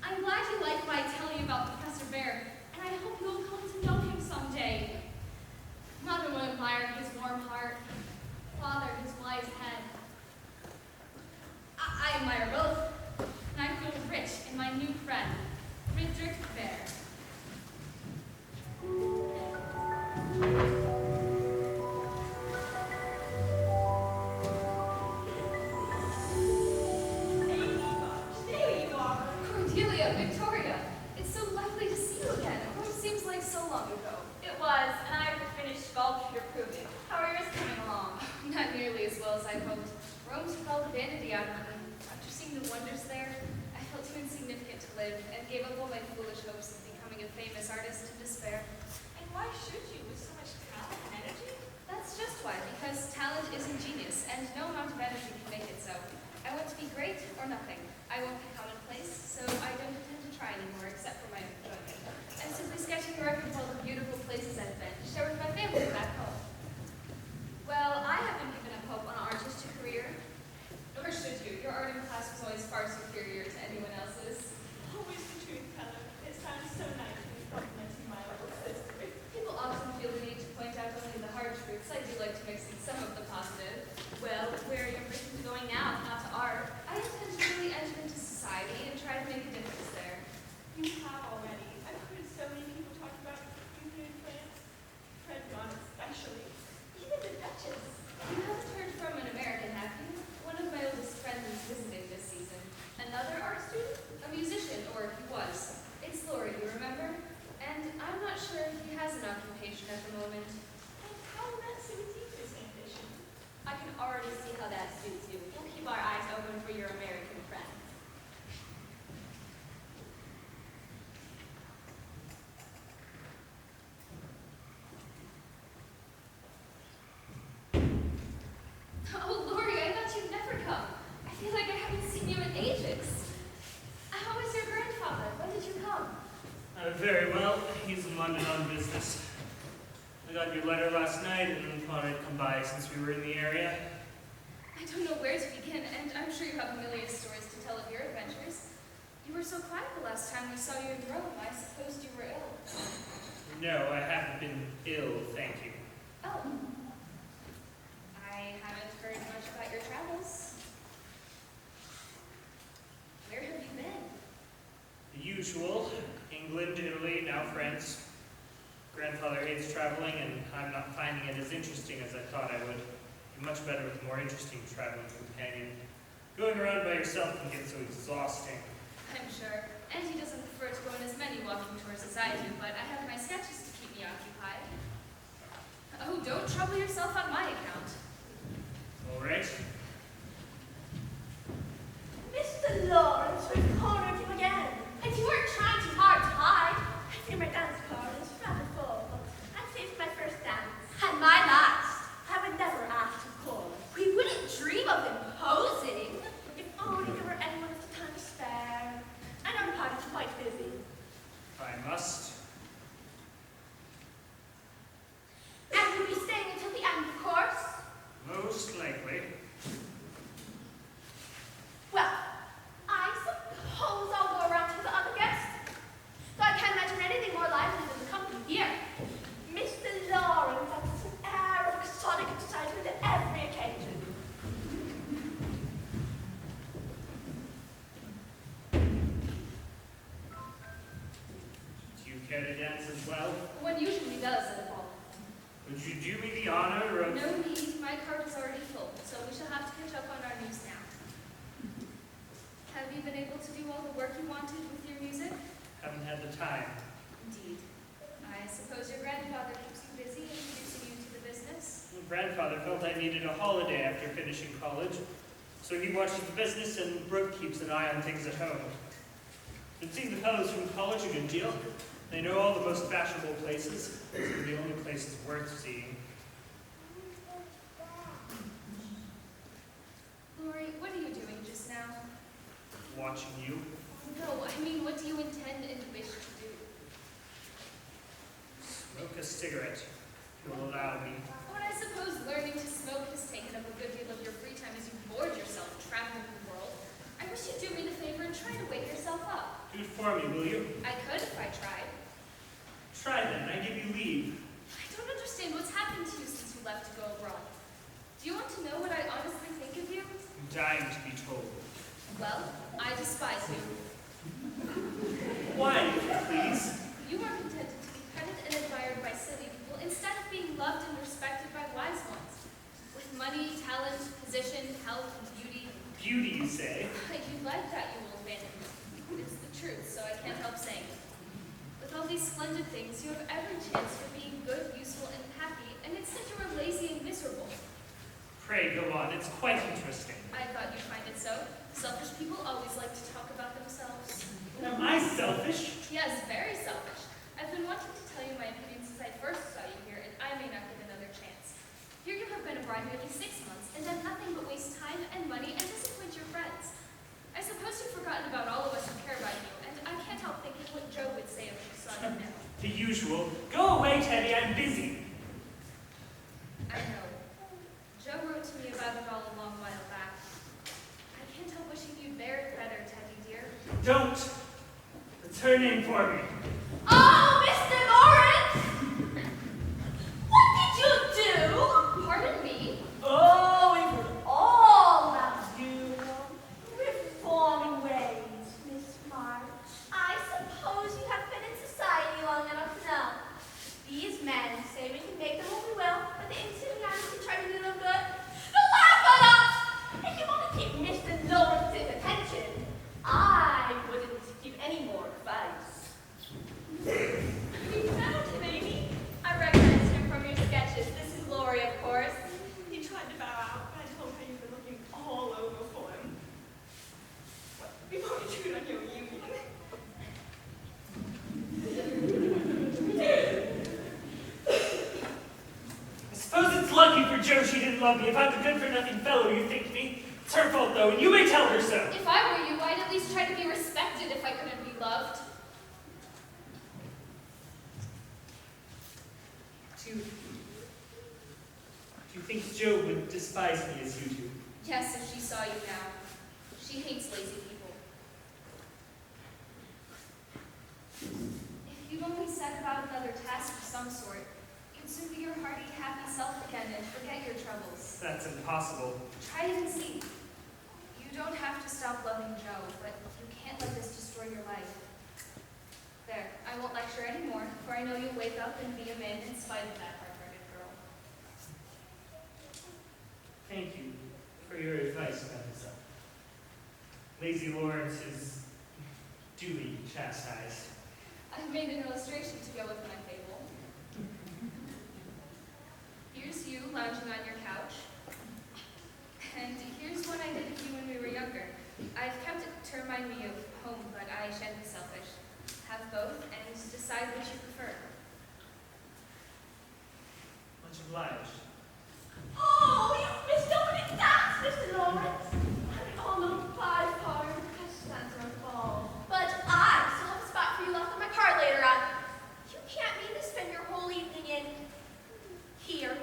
I'm glad you like what I tell you about Professor Bear, and I hope you'll come to know him someday. Mother will admire his warm heart, father his wise head. I admire both, and I feel rich in my new friend, Friedrich Bear. There you are. Cordelia, Victoria, it's so lovely to see you again. It seems like so long ago. It was, and I have finished sculpture proving. How are yours coming along? Not nearly as well as I hoped. Rome took all the vanity out of me. After seeing the wonders there, I felt too insignificant to live and gave up all my foolish hopes of becoming a famous artist in despair. And why should you with so much talent and energy? That's just why, because talent isn't genius, and no amount of energy can make it so. I want to be great or nothing. I won't be commonplace, so I don't intend to try anymore except for my own enjoyment. I'm simply sketching a record of all the beautiful places I've been to share with my family back home. Well, I haven't given up hope on an artistic career. Nor should you. Your art in class was always far superior to anyone else's. Always the truth, Helen. It sounds so nice to be complimenting my little sister. People often feel the need to point out only the hard truths. I do like to mix in some of the positive. Well, where are your ambitions going now, if not to art? I intend to really enter into society and try to make a difference there. You have already. I've heard so many people talk about you here in France. Fred Gunn especially. Even the Duchess. You haven't heard from an American, have you? One of my oldest friends is visiting this season. Another art student? A musician, or he was. It's Laurie, you remember? And I'm not sure if he has an occupation at the moment. And how will that suit this ambition? I can already see how that suits you. We'll keep our eyes open for your American friends. Oh, Laurie, I thought you'd never come. I feel like I haven't seen you in ages. How is your grandfather? When did you come? Very well. He's in London on business. I got your letter last night and thought I'd come by since we were in the area. I don't know where to begin, and I'm sure you have a million stories to tell of your adventures. were so quiet the last time we saw you in Rome. I supposed you were ill. No, I haven't been ill, thank you. Oh. I haven't heard much about your travels. Where have you been? The usual. England, Italy, now France. Grandfather hates traveling, and I'm not finding it as interesting as I thought I would. Be much better with a more interesting traveling companion. Going around by yourself can get so exhausting. I'm sure. And he doesn't prefer to go on as many walking tours as I do, but I have my sketches to keep me occupied. Oh, don't trouble yourself on my account. All right. Mr. Lawrence, we've cornered you again. And you weren't trying too hard to hide. I fear my dance card is rather full, but I'd say it's my first dance. And my last. I would never ask to call. We wouldn't dream of imposing. If only there were anyone with the time to spare. I know the party's quite busy. I must. And you'll be staying until the end, of course. Most likely. Well, I suppose I'll go around to the other guests. Though I can't imagine anything more lively than the company here. Mr. Lawrence has an air of exotic excitement at every occasion. Do you care to dance as well? One usually does at a ball. Would you do me the honor of... No need, my card is already full, so we shall have to catch up on our news now. Have you been able to do all the work you wanted with your music? Haven't had the time. Indeed. I suppose your grandfather keeps you busy introducing you to the business? Grandfather felt I needed a holiday after finishing college, so he watches the business and Brooke keeps an eye on things at home. Been seeing the fellows from college a good deal. They know all the most fashionable places. Those are the only places worth seeing. Lori, what are you doing just now? Watching you. No, I mean, what do you intend and wish to do? Smoke a cigarette, if you'll allow me. But I suppose learning to smoke has taken up a good deal of your free time as you bored yourself traveling the world. I wish you'd do me the favor and try to wake yourself up. Do it for me, will you? I could if I tried. Try then, I give you leave. I don't understand what's happened to you since you left to go abroad. Do you want to know what I honestly think of you? I'm dying to be told. Well, I despise you. Why, if you please? You are contented to be petted and admired by silly people instead of being loved and respected by wise ones. With money, talent, position, health, and beauty. Beauty, you say? You like that, you old man. It's the truth, so I can't help saying it. With all these splendid things, you have every chance for being good, useful, and happy, and instead you are lazy and miserable. Pray go on, it's quite interesting. I thought you'd find it so. Selfish people always like to talk about themselves. Am I selfish? Yes, very selfish. I've been wanting to tell you my opinion since I first saw you here, and I may not get another chance. Here you have been abroad nearly 6 months, and done nothing but waste time and money and disappoint your friends. I suppose you've forgotten about all of us who care about you, and I can't help thinking what Joe would say if she saw you now. The usual. Go away, Teddy, I'm busy. I know. Joe wrote to me about it all a long while back. I can't help wishing you'd bear it better, Teddy dear. Don't. It's her name for me. Oh, Mr. Lawrence! What did you do? Pardon me? Oh, it was all that you reforming ways, Miss March. I suppose you have been in society long enough to know. These men say we can make them what we will, but the insignificant try to do them good. They'll laugh at us! If you want to keep Mr. Lawrence's attention, I wouldn't give any more advice. You found him, Amy. I recognized him from your sketches. This is Lori, of course. He tried to bow out, but I told him you've been looking all over for him. What, before you intrude on your union. I suppose it's lucky for Joe she didn't love me. If I'm a good-for-nothing fellow, you think me. It's her fault, though, and you may tell her so. If I were you, I'd at least try to be respected if I couldn't be loved. Do you think Joe would despise me as you do? Yes, if she saw you now. She hates lazy people. some sort. You'd soon be your hearty, happy self again and forget your troubles. That's impossible. Try it and see. You don't have to stop loving Joe, but you can't let this destroy your life. There, I won't lecture anymore, for I know you'll wake up and be a man in spite of that hard-hearted girl. Thank you for your advice, Mademoiselle. Lazy Lawrence is duly chastised. I've made an illustration to go with my fable. Here's you lounging on your couch. And here's one I did of you when we were younger. I've kept it to remind me of home, but I shan't be selfish. Have both and decide which you prefer. Much obliged. Oh, you missed opening that, Mr. Lawrence. Oh, no, 5 card Cassandra Ball. But I still have a spot for you left on my card later on. You can't mean to spend your whole evening in here.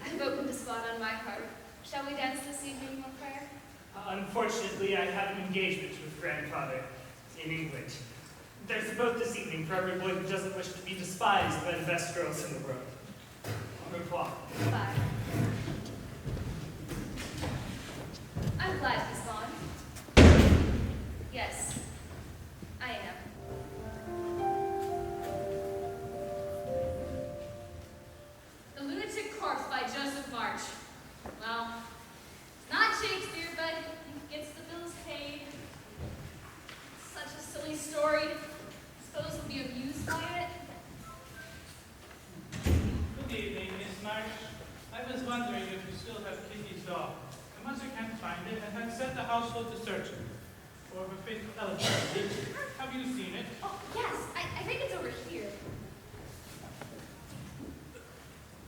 I've opened a spot on my card. Shall we dance this evening, mon frere? Unfortunately, I have an engagement with grandfather in England. There's a boat this evening for every boy who doesn't wish to be despised by the best girls in the world. Au revoir. Bye. I'm glad he's gone. Yes, I am. The Lunatic Corpse by Joseph March. Well, not Shakespeare, but he gets the bills paid. Such a silly story. Suppose we'll be amused by it. Good evening, Miss March. I was wondering if you still have Kitty's dog. The mother can't find it and has sent the household to search it for her faithful elephant. Have you seen it? Oh, yes, I think it's over here.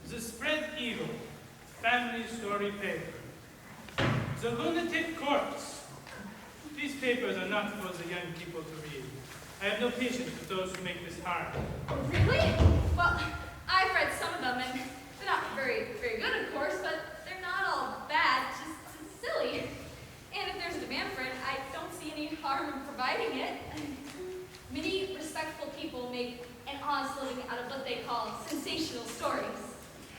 The Spread Eagle, family story paper. The Lunatic Corpse. These papers are not for the young people to read. I have no patience with those who make this harm. Oh, really? Well, I've read some of them, and they're not very good, of course, but they're not all bad, just silly. And if there's a demand for it, I don't see any harm in providing it. Many respectful people make an honest living out of what they call sensational stories.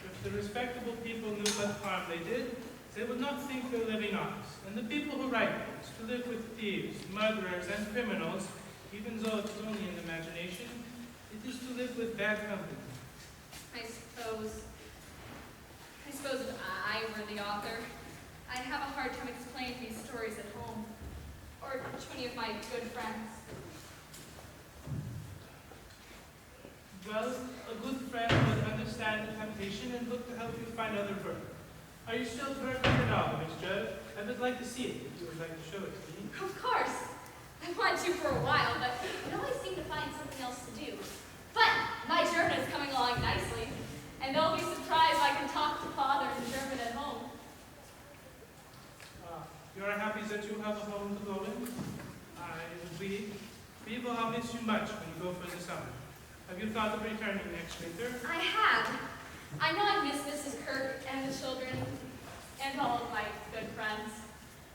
If the respectable people knew what harm they did, they would not think they're living honest. And the people who write books, to live with thieves, murderers, and criminals, even though it's only in imagination, it is to live with bad company. I suppose if I were the author, I'd have a hard time explaining these stories at home, or to any of my good friends. Well, a good friend would understand the temptation and look to help you find other work. Are you still working on the novel, Miss Judd? I would like to see it, if you would like to show it to me. Of course. I wanted to for a while, but I always seem to find something else to do. But my German is coming along nicely, and they'll be surprised I can talk to Father in German at home. You are happy that you have a home to go in? We will miss you much when you go for the summer. Have you thought of returning next winter? I have. I know I miss Mrs. Kirk and the children and all of my good friends.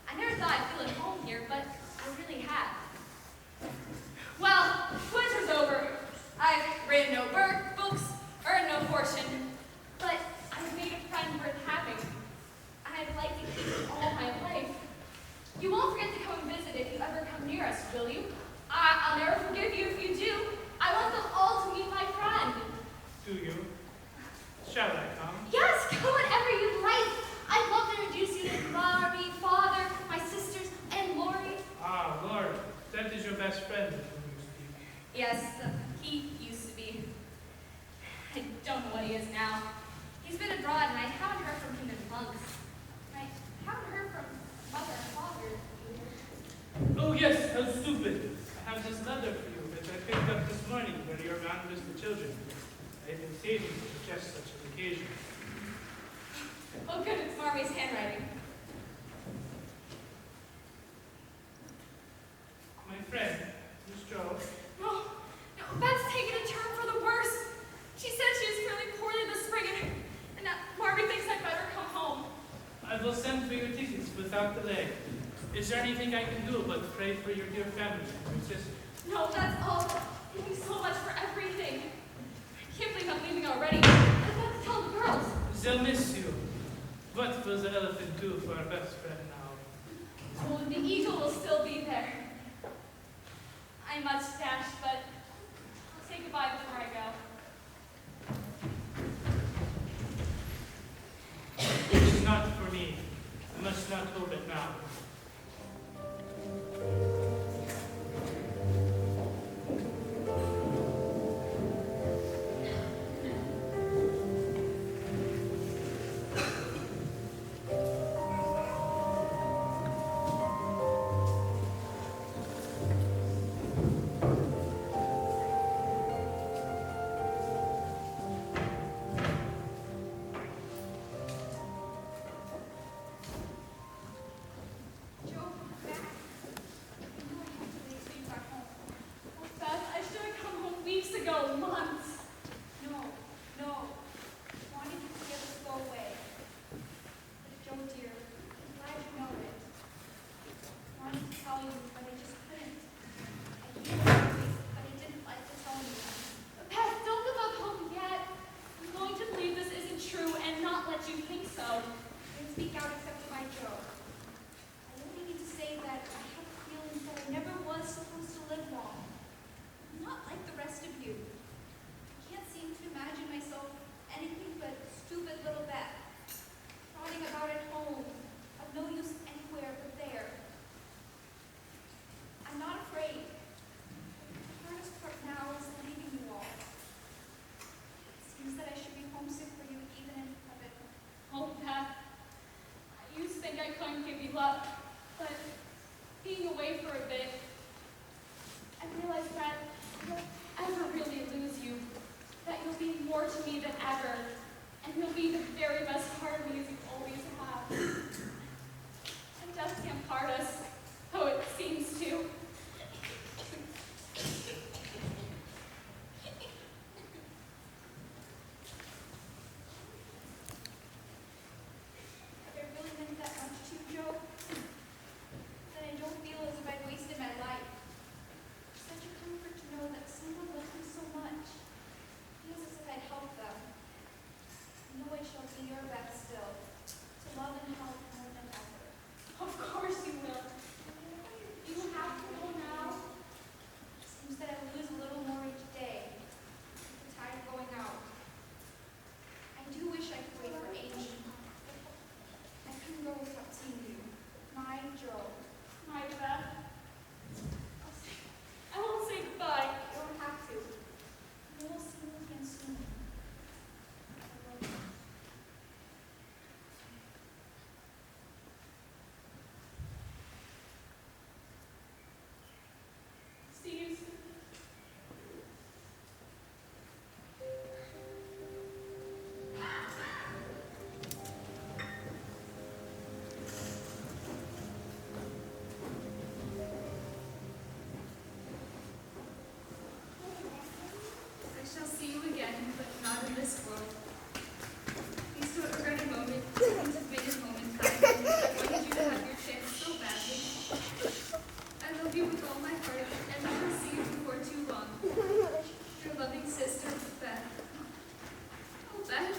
I never thought I'd feel at home here, but I really have. Well, winter's over. I've read no books, earned no fortune, but I've made a friend worth having. I'd like to keep all my life. You won't forget to come and visit if you ever come near us, will you? I'll never forgive you if you do. I want them all to meet my friend. Do you? Shall I come? Yes, come whenever you like. I'd love to introduce you to Barbie, Father, my sisters, and Lori. Ah, Lord, that is your best friend of whom you speak. Yes, he used to be. I don't know what he is now. He's been abroad, and I haven't heard from him in months. I haven't heard from Mother and Father either. Oh yes, how stupid. I have this letter for you that I picked up this morning when you were around with the children. I have been saving it for just such an occasion. Oh good, it's Marmy's handwriting. My friend, Miss Joe. No, Beth's taken a turn for the worse. She said she was feeling poorly this spring, and now Marmy thinks I'd better come home. I will send for your tickets without delay. Is there anything I can do but pray for your dear family and your sister? No, that's all. Thank you so much for everything. I can't believe I'm leaving already. I've got to tell the girls. They'll miss you. What will the elephant do for our best friend now? Oh, the eagle will still be there. I must dash, but I'll say goodbye before I go. It is not for me. I must not hope it now. Joe, Beth, I knew I had to leave so you got home. Oh, Beth, I should have come home weeks ago, months. No, no. I wanted you to be able to go away. But Joe, dear, I'm glad you know it. I wanted to tell you, but I just couldn't. I knew it, but I didn't like to tell you. Beth, don't give up hope yet. I'm going to believe this isn't true and not let you think so. I didn't speak out except to my Joe. I only need to say that I have a feeling that I never was supposed to live long. I'm not like the rest of you. I can't seem to imagine myself anything but stupid little Beth, trotting about at home, of no use anywhere but there. I'm not afraid. The hardest part now is leaving you all. It seems that I should be homesick for you even in heaven. Oh, Beth, I used to think I couldn't give you up, but being away for a bit, I realized that I won't ever really lose you, that you'll be more to me than ever, and you'll be the very best part of me as you always have. And death can't part us, though it seems to. If it really meant that much to you, Joe, then I don't feel as if I'd wasted my life. It's such a comfort to know that someone loves me so much. It feels as if I'd helped them. I know I shall be your Beth still, to love and help more than ever. Of course you will. You have to go now. It seems that I lose a little more each day, with the tide going out. I do wish I could wait for Amy. I couldn't go without seeing you. My Joe. My Beth. I won't say goodbye. You don't have to. We will see you again soon. I love you. See you soon. I shall see you again, but not in this world. Please don't regret a moment. Things have made a moment. I wanted you to have your chance so badly. I love you with all my heart, and I will see you before too long. Your loving sister, Beth. Oh, Beth.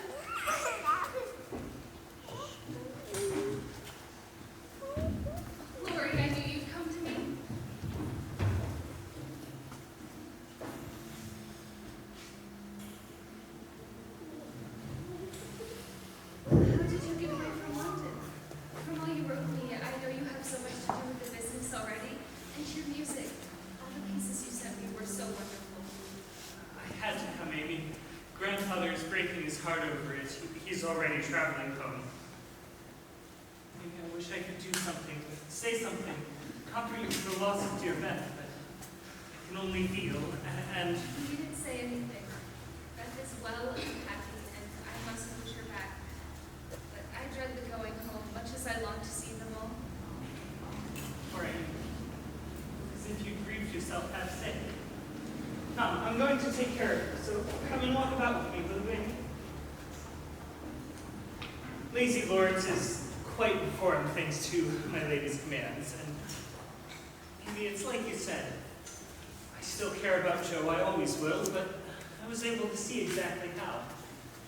Lori, I knew you'd come to me. How did you get away from London? From all you wrote me, I know you have so much to do with the business already, and your music. All the pieces you sent me were so wonderful. I had to come, Amy. Grandfather is breaking his heart over it. He's already traveling home. Maybe I wish I could do something, say something, comfort you for the loss of dear Beth, but I can only feel, and You didn't say anything. Beth is well and happy, and I must push her back. But I dread the going home, much as I long to see them all. poor Amy, as if you grieved yourself that day. Come, I'm going to take care of her, so come and walk about with me, little Amy. Lazy Lords is quite informed thanks to my lady's commands, and maybe it's like you said. I still care about Joe, I always will, but I was able to see exactly how.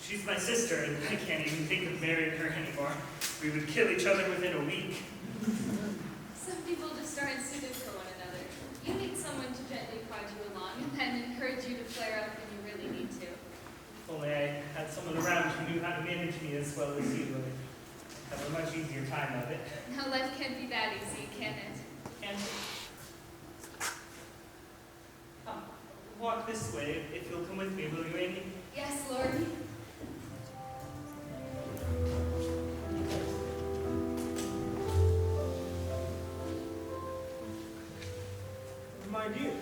She's my sister, and I can't even think of marrying her anymore. We would kill each other within a week. Some people just aren't suited for one another. You need someone to gently prod you along and then encourage you to flare up when you really need to. If only I had someone around who knew how to manage me as well as you would. Have a much easier time of it. Now life can't be that easy, can it? And walk this way if you'll come with me, will you, Amy? Yes, Lord. My dear,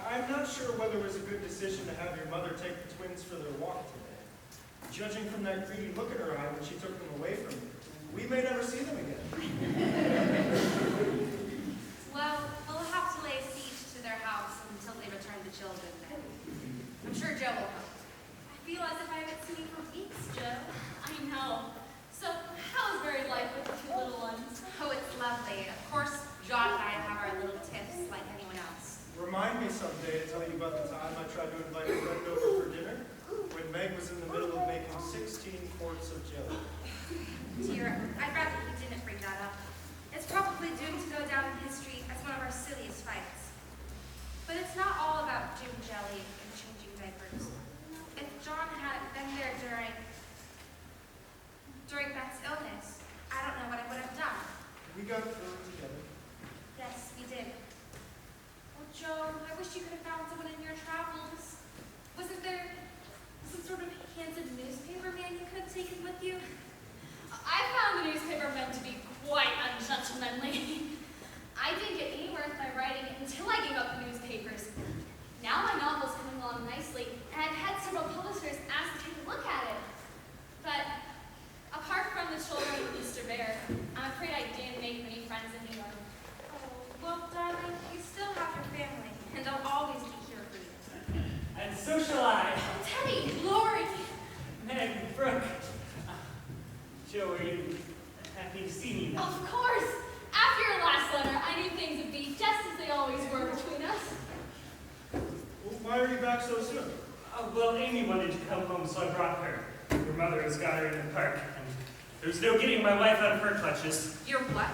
I'm not sure whether it was a good decision to have your mother take the twins for their walk today. Judging from that greedy look in her eye when she took them away from you, we may never see them again. Well, we'll have to lay siege to their house until they return the children then. I'm sure Joe will help. I feel as if I haven't seen you for weeks, Joe. I know. So, how is married life with the two little ones? Oh, it's lovely. Of course, John and I have our little tiffs like anyone else. Remind me someday to tell you about the time I tried to invite a friend over for dinner when Meg was in the middle of making 16 quarts of jelly. Dear, I'd rather you didn't bring that up. It's probably doomed to go down in history as one of our silliest fights. But it's not all about June jelly and changing diapers. If John hadn't been there during Beth's illness, I don't know what I would have done. We got through it together. Yes, we did. Oh, Joe, I wish you could have found someone in your travels. Wasn't there some sort of handsome newspaper man you could have taken with you? I found the newspaper meant to be quite ungentlemanly. I didn't get anywhere with my writing until I gave up the newspapers. Now my novel's coming along nicely, and I've had several publishers ask to take a look at it. But apart from the children of Mr. Bear, I'm afraid I didn't make many friends in New York. Oh, well, darling, you still have your family, and I'll always be here for you. And so shall I. Teddy, Lori, Meg, Brooke. Joe, are you happy to see me now? of course. After your last letter, I knew things would be just as they always were between us. Well, why are you back so soon? Well, Amy wanted to come home, so I brought her. Her mother has got her in the park, and there's no getting my wife out of her clutches. Your what?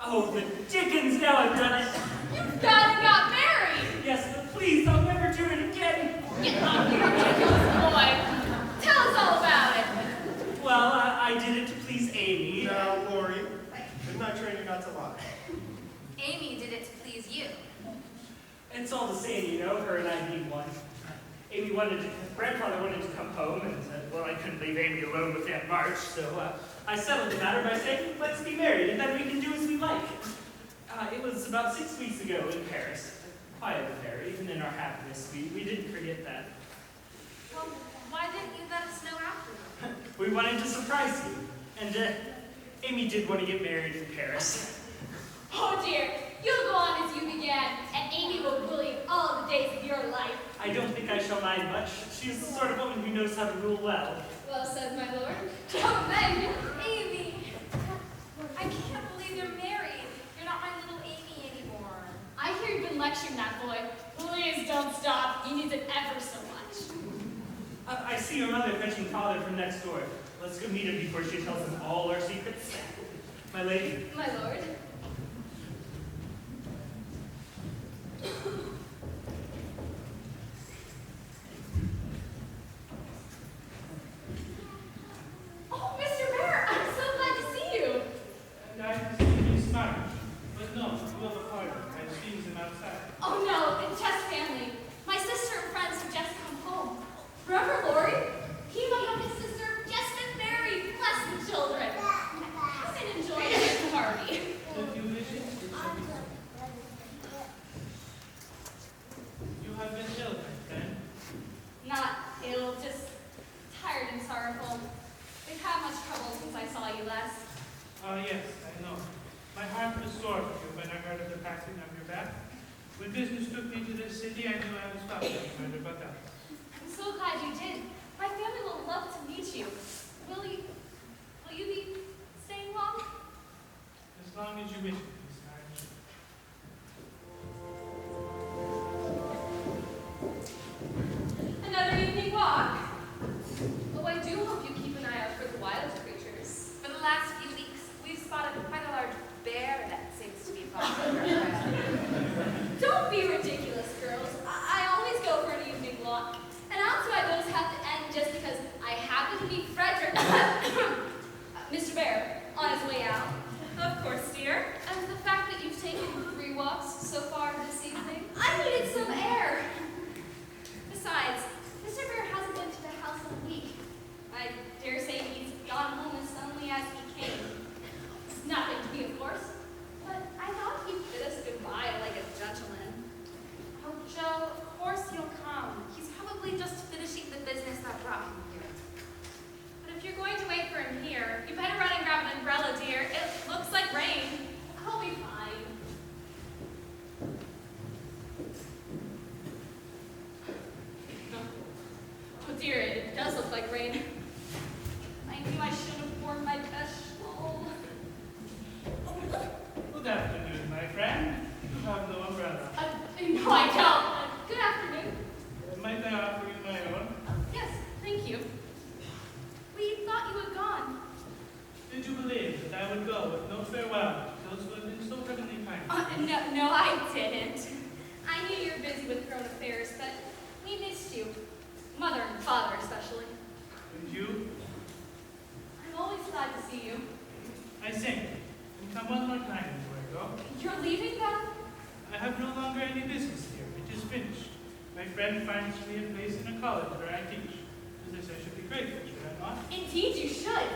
Oh, the dickens, now I've done it. You've got married. Yes, but please, I'll never do it again. Get off, you ridiculous boy. Tell us all about it. Well, I did it to please Amy. Now, Lori, didn't I train you not to lie? Amy did it to please you. It's all the same, you know, her and I being one. Grandfather wanted to come home, and well, I couldn't leave Amy alone with Aunt March, so I settled the matter by saying, let's be married, and then we can do as we like. It was about 6 weeks ago in Paris. Quiet affair, even in our happiness, we didn't forget that. Well, why didn't you let us know after? We wanted to surprise you, and Amy did want to get married in Paris. Oh dear, you'll go on as you began, and Amy will rule you all the days of your life. I don't think I shall mind much. She's the sort of woman who knows how to rule well. Well said, my lord. Oh, Meg, Amy! I can't believe you're married. You're not my little Amy anymore. I hear you've been lecturing that boy. Please don't stop. He needs it ever so much. I see your mother fetching father from next door. Let's go meet him before she tells him all our secrets. My lady. My lord. Oh, Mr. Bear, I'm so glad to see you. And I have seen you smart. But no, you have a pardon. I've seen them outside. Oh no, it's just family. My sister and friends have just come home. Remember Lori? He and my youngest sister just been married, bless the children. I've been enjoying this party. If you wish it, you have been ill, then? Not ill, just tired and sorrowful. We've had much trouble since I saw you last. Oh, yes, I know. My heart was sore for you when I heard of the passing of your back. When business took me to this city, I knew I would stop no matter but that. I'm so glad you did. My family will love to meet you. Will you be staying long? As long as you wish it, Miss March. no, I didn't. I knew you were busy with your own affairs, but we missed you. Mother and father especially. And you? I'm always glad to see you. I sing. And come one more time before I go. You're leaving then? I have no longer any business here. It is finished. My friend finds me a place in a college where I teach. For this I should be grateful, should I not? Indeed you should.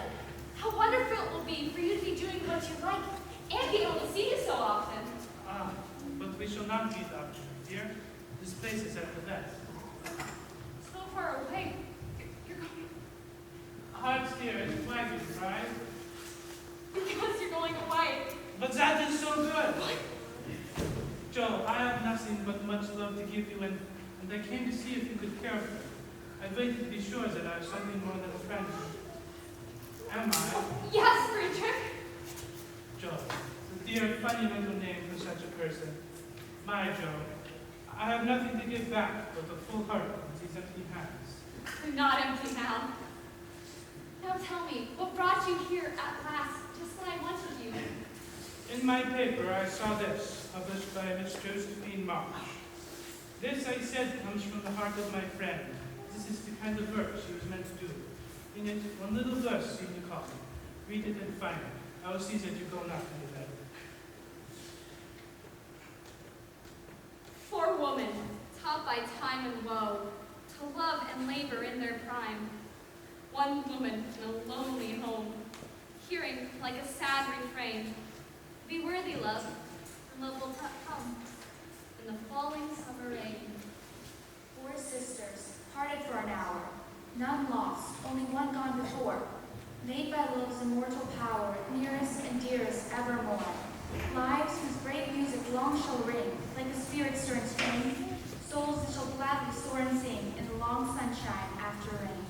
How wonderful it will be for you to be doing what you like and be able to see you so often. Ah, but we shall not meet often, dear. This place is at the best. So far away. You're going Hearts, dear, why do you cry? because you're going away. But that is so good. Joe, I have nothing but much love to give you, and I came to see if you could care for me. I waited to be sure that I was something more than a friend. Am I? Yes, Frederick. Joe, a dear, funny little name for such a person. My Joe, I have nothing to give back but a full heart and these empty hands. You're not empty now. Now tell me, what brought you here at last, just when I wanted you? In my paper, I saw this, published by Miss Josephine Marsh. This, I said, comes from the heart of my friend. This is the kind of verse she was meant to do. In it, one little verse seemed to call me. Read it and find it. I will see that you go not in the bed. For woman, taught by time and woe, to love and labor in their prime. One woman in a lonely home, hearing like a sad refrain, be worthy, love, and love will come in the falling summer rain. 4 sisters, parted for an hour, none lost, only one gone before, made by love's immortal power, nearest and dearest evermore. Lives whose brave music long shall ring, like a spirit stirring strain, souls that shall gladly soar and sing in the long sunshine after rain.